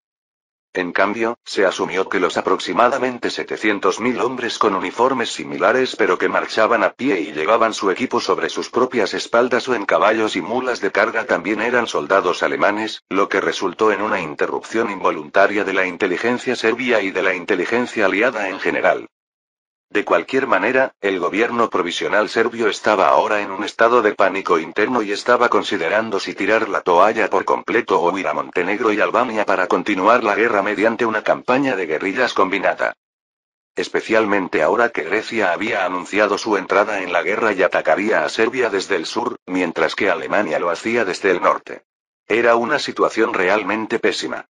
En cambio, se asumió que los aproximadamente 700.000 hombres con uniformes similares pero que marchaban a pie y llevaban su equipo sobre sus propias espaldas o en caballos y mulas de carga también eran soldados alemanes, lo que resultó en una interrupción involuntaria de la inteligencia serbia y de la inteligencia aliada en general. De cualquier manera, el gobierno provisional serbio estaba ahora en un estado de pánico interno y estaba considerando si tirar la toalla por completo o ir a Montenegro y Albania para continuar la guerra mediante una campaña de guerrillas combinada. Especialmente ahora que Grecia había anunciado su entrada en la guerra y atacaría a Serbia desde el sur, mientras que Alemania lo hacía desde el norte. Era una situación realmente pésima.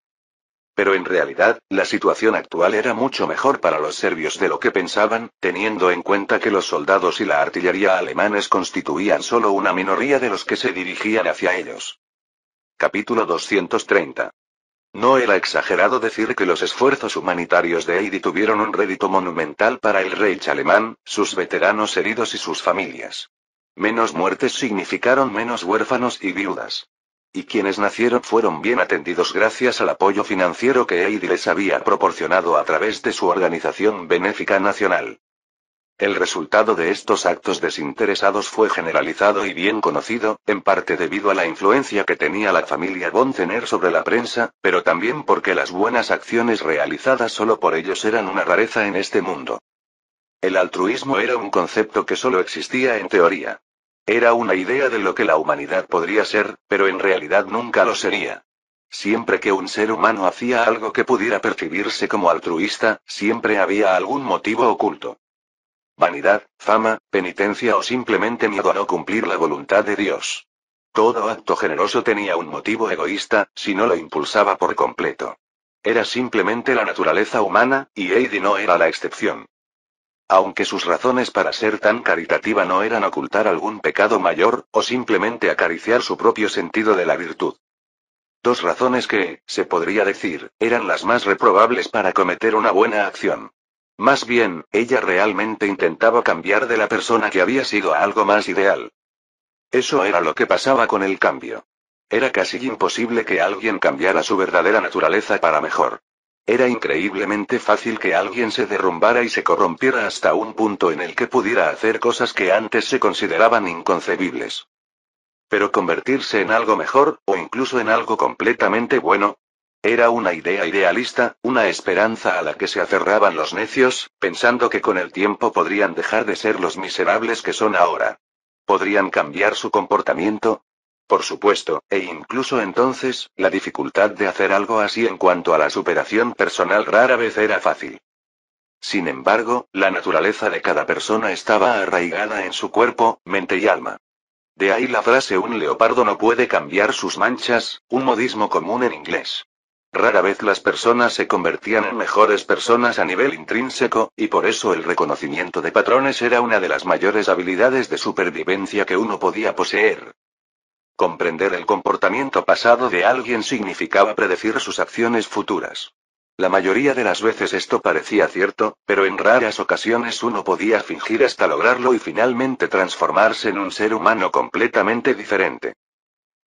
Pero en realidad, la situación actual era mucho mejor para los serbios de lo que pensaban, teniendo en cuenta que los soldados y la artillería alemanes constituían solo una minoría de los que se dirigían hacia ellos. Capítulo 230. No era exagerado decir que los esfuerzos humanitarios de Heidi tuvieron un rédito monumental para el Reich alemán, sus veteranos heridos y sus familias. Menos muertes significaron menos huérfanos y viudas. Y quienes nacieron fueron bien atendidos gracias al apoyo financiero que Heidi les había proporcionado a través de su organización benéfica nacional. El resultado de estos actos desinteresados fue generalizado y bien conocido, en parte debido a la influencia que tenía la familia von Zener sobre la prensa, pero también porque las buenas acciones realizadas solo por ellos eran una rareza en este mundo. El altruismo era un concepto que solo existía en teoría. Era una idea de lo que la humanidad podría ser, pero en realidad nunca lo sería. Siempre que un ser humano hacía algo que pudiera percibirse como altruista, siempre había algún motivo oculto. Vanidad, fama, penitencia o simplemente miedo a no cumplir la voluntad de Dios. Todo acto generoso tenía un motivo egoísta, si no lo impulsaba por completo. Era simplemente la naturaleza humana, y Heidi no era la excepción. Aunque sus razones para ser tan caritativa no eran ocultar algún pecado mayor, o simplemente acariciar su propio sentido de la virtud. 2 razones que, se podría decir, eran las más reprobables para cometer una buena acción. Más bien, ella realmente intentaba cambiar de la persona que había sido a algo más ideal. Eso era lo que pasaba con el cambio. Era casi imposible que alguien cambiara su verdadera naturaleza para mejor. Era increíblemente fácil que alguien se derrumbara y se corrompiera hasta un punto en el que pudiera hacer cosas que antes se consideraban inconcebibles. Pero convertirse en algo mejor, o incluso en algo completamente bueno, era una idea idealista, una esperanza a la que se aferraban los necios, pensando que con el tiempo podrían dejar de ser los miserables que son ahora. ¿Podrían cambiar su comportamiento? Por supuesto, e incluso entonces, la dificultad de hacer algo así en cuanto a la superación personal rara vez era fácil. Sin embargo, la naturaleza de cada persona estaba arraigada en su cuerpo, mente y alma. De ahí la frase un leopardo no puede cambiar sus manchas, un modismo común en inglés. Rara vez las personas se convertían en mejores personas a nivel intrínseco, y por eso el reconocimiento de patrones era una de las mayores habilidades de supervivencia que uno podía poseer. Comprender el comportamiento pasado de alguien significaba predecir sus acciones futuras. La mayoría de las veces esto parecía cierto, pero en raras ocasiones uno podía fingir hasta lograrlo y finalmente transformarse en un ser humano completamente diferente.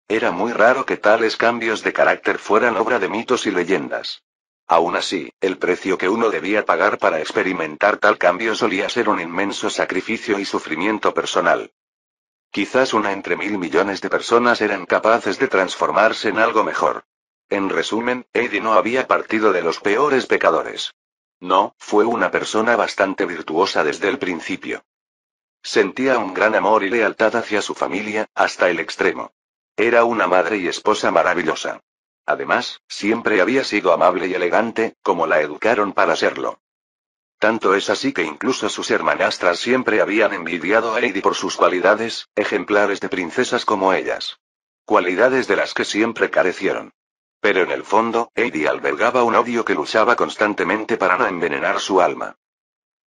Era muy raro que tales cambios de carácter fueran obra de mitos y leyendas. Aún así, el precio que uno debía pagar para experimentar tal cambio solía ser un inmenso sacrificio y sufrimiento personal. Quizás una entre 1.000 millones de personas eran capaces de transformarse en algo mejor. En resumen, Heidi no había partido de los peores pecadores. No, fue una persona bastante virtuosa desde el principio. Sentía un gran amor y lealtad hacia su familia, hasta el extremo. Era una madre y esposa maravillosa. Además, siempre había sido amable y elegante, como la educaron para serlo. Tanto es así que incluso sus hermanastras siempre habían envidiado a Heidi por sus cualidades, ejemplares de princesas como ellas. Cualidades de las que siempre carecieron. Pero en el fondo, Heidi albergaba un odio que luchaba constantemente para no envenenar su alma.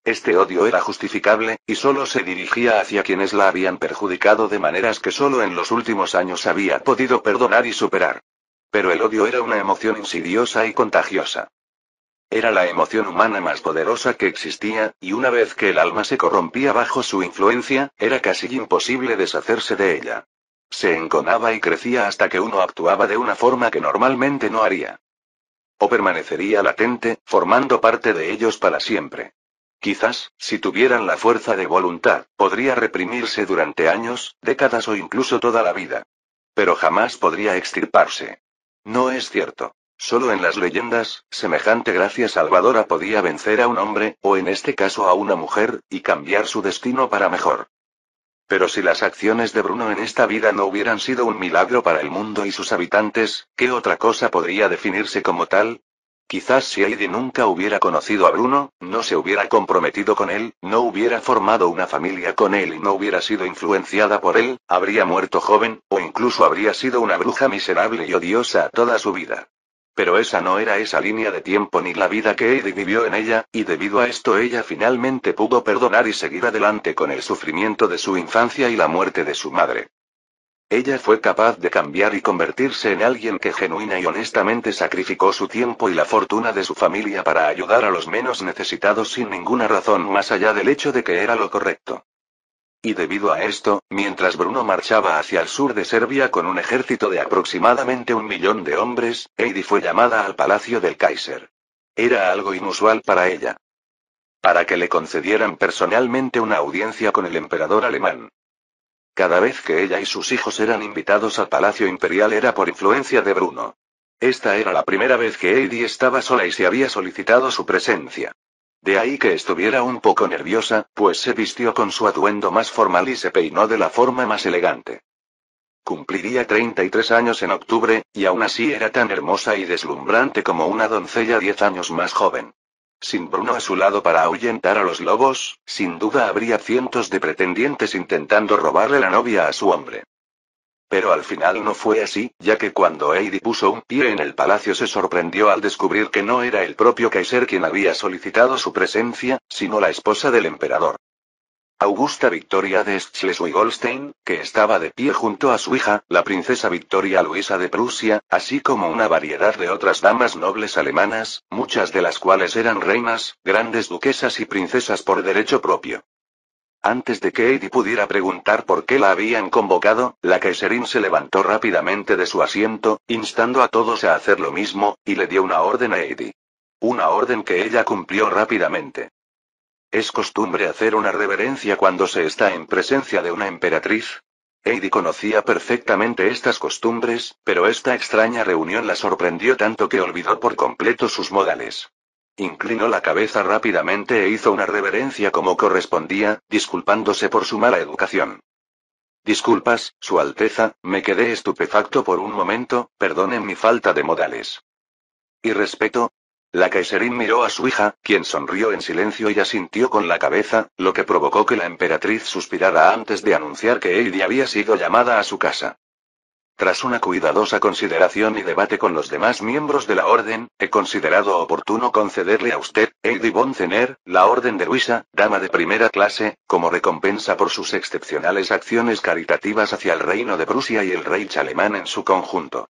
Este odio era justificable, y solo se dirigía hacia quienes la habían perjudicado de maneras que solo en los últimos años había podido perdonar y superar. Pero el odio era una emoción insidiosa y contagiosa. Era la emoción humana más poderosa que existía, y una vez que el alma se corrompía bajo su influencia, era casi imposible deshacerse de ella. Se enconaba y crecía hasta que uno actuaba de una forma que normalmente no haría. O permanecería latente, formando parte de ellos para siempre. Quizás, si tuvieran la fuerza de voluntad, podría reprimirse durante años, décadas o incluso toda la vida. Pero jamás podría extirparse. No es cierto. Solo en las leyendas, semejante gracia salvadora podía vencer a un hombre, o en este caso a una mujer, y cambiar su destino para mejor. Pero si las acciones de Bruno en esta vida no hubieran sido un milagro para el mundo y sus habitantes, ¿qué otra cosa podría definirse como tal? Quizás si Heidi nunca hubiera conocido a Bruno, no se hubiera comprometido con él, no hubiera formado una familia con él y no hubiera sido influenciada por él, habría muerto joven, o incluso habría sido una bruja miserable y odiosa toda su vida. Pero esa no era esa línea de tiempo ni la vida que Heidi vivió en ella, y debido a esto ella finalmente pudo perdonar y seguir adelante con el sufrimiento de su infancia y la muerte de su madre. Ella fue capaz de cambiar y convertirse en alguien que genuina y honestamente sacrificó su tiempo y la fortuna de su familia para ayudar a los menos necesitados sin ninguna razón más allá del hecho de que era lo correcto. Y debido a esto, mientras Bruno marchaba hacia el sur de Serbia con un ejército de aproximadamente 1 millón de hombres, Heidi fue llamada al palacio del Kaiser. Era algo inusual para ella. Para que le concedieran personalmente una audiencia con el emperador alemán. Cada vez que ella y sus hijos eran invitados al palacio imperial era por influencia de Bruno. Esta era la primera vez que Heidi estaba sola y se había solicitado su presencia. De ahí que estuviera un poco nerviosa, pues se vistió con su atuendo más formal y se peinó de la forma más elegante. Cumpliría 33 años en octubre, y aún así era tan hermosa y deslumbrante como una doncella 10 años más joven. Sin Bruno a su lado para ahuyentar a los lobos, sin duda habría cientos de pretendientes intentando robarle la novia a su hombre. Pero al final no fue así, ya que cuando Heidi puso un pie en el palacio se sorprendió al descubrir que no era el propio Kaiser quien había solicitado su presencia, sino la esposa del emperador. Augusta Victoria de Schleswig-Holstein, que estaba de pie junto a su hija, la princesa Victoria Luisa de Prusia, así como una variedad de otras damas nobles alemanas, muchas de las cuales eran reinas, grandes duquesas y princesas por derecho propio. Antes de que Heidi pudiera preguntar por qué la habían convocado, la Kaiserin se levantó rápidamente de su asiento, instando a todos a hacer lo mismo, y le dio una orden a Heidi. Una orden que ella cumplió rápidamente. ¿Es costumbre hacer una reverencia cuando se está en presencia de una emperatriz? Heidi conocía perfectamente estas costumbres, pero esta extraña reunión la sorprendió tanto que olvidó por completo sus modales. Inclinó la cabeza rápidamente e hizo una reverencia como correspondía, disculpándose por su mala educación. Disculpas, Su Alteza, me quedé estupefacto por un momento, perdonen mi falta de modales. ¿Y respeto? La Kaiserin miró a su hija, quien sonrió en silencio y asintió con la cabeza, lo que provocó que la emperatriz suspirara antes de anunciar que Heidi había sido llamada a su casa. Tras una cuidadosa consideración y debate con los demás miembros de la orden, he considerado oportuno concederle a usted, Heidi von Zenner, la orden de Luisa, dama de primera clase, como recompensa por sus excepcionales acciones caritativas hacia el reino de Prusia y el Reich alemán en su conjunto.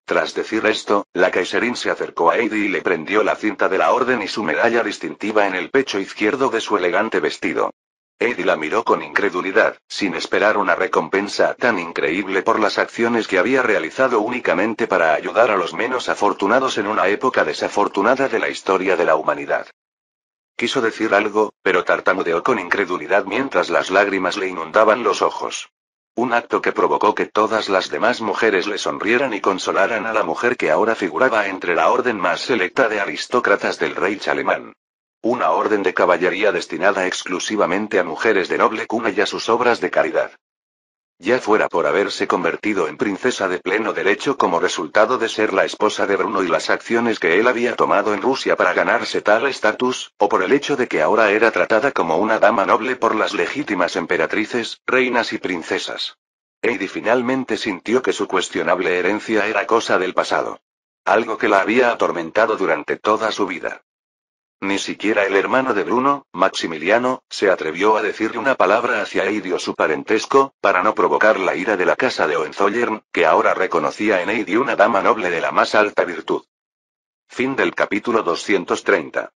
Tras decir esto, la Kaiserin se acercó a Heidi y le prendió la cinta de la orden y su medalla distintiva en el pecho izquierdo de su elegante vestido. Heidi la miró con incredulidad, sin esperar una recompensa tan increíble por las acciones que había realizado únicamente para ayudar a los menos afortunados en una época desafortunada de la historia de la humanidad. Quiso decir algo, pero tartamudeó con incredulidad mientras las lágrimas le inundaban los ojos. Un acto que provocó que todas las demás mujeres le sonrieran y consolaran a la mujer que ahora figuraba entre la orden más selecta de aristócratas del Reich alemán. Una orden de caballería destinada exclusivamente a mujeres de noble cuna y a sus obras de caridad. Ya fuera por haberse convertido en princesa de pleno derecho como resultado de ser la esposa de Bruno y las acciones que él había tomado en Rusia para ganarse tal estatus, o por el hecho de que ahora era tratada como una dama noble por las legítimas emperatrices, reinas y princesas. Heidi finalmente sintió que su cuestionable herencia era cosa del pasado. Algo que la había atormentado durante toda su vida. Ni siquiera el hermano de Bruno, Maximiliano, se atrevió a decirle una palabra hacia Heidi o su parentesco, para no provocar la ira de la casa de Hohenzollern, que ahora reconocía en Heidi una dama noble de la más alta virtud. Fin del capítulo 230.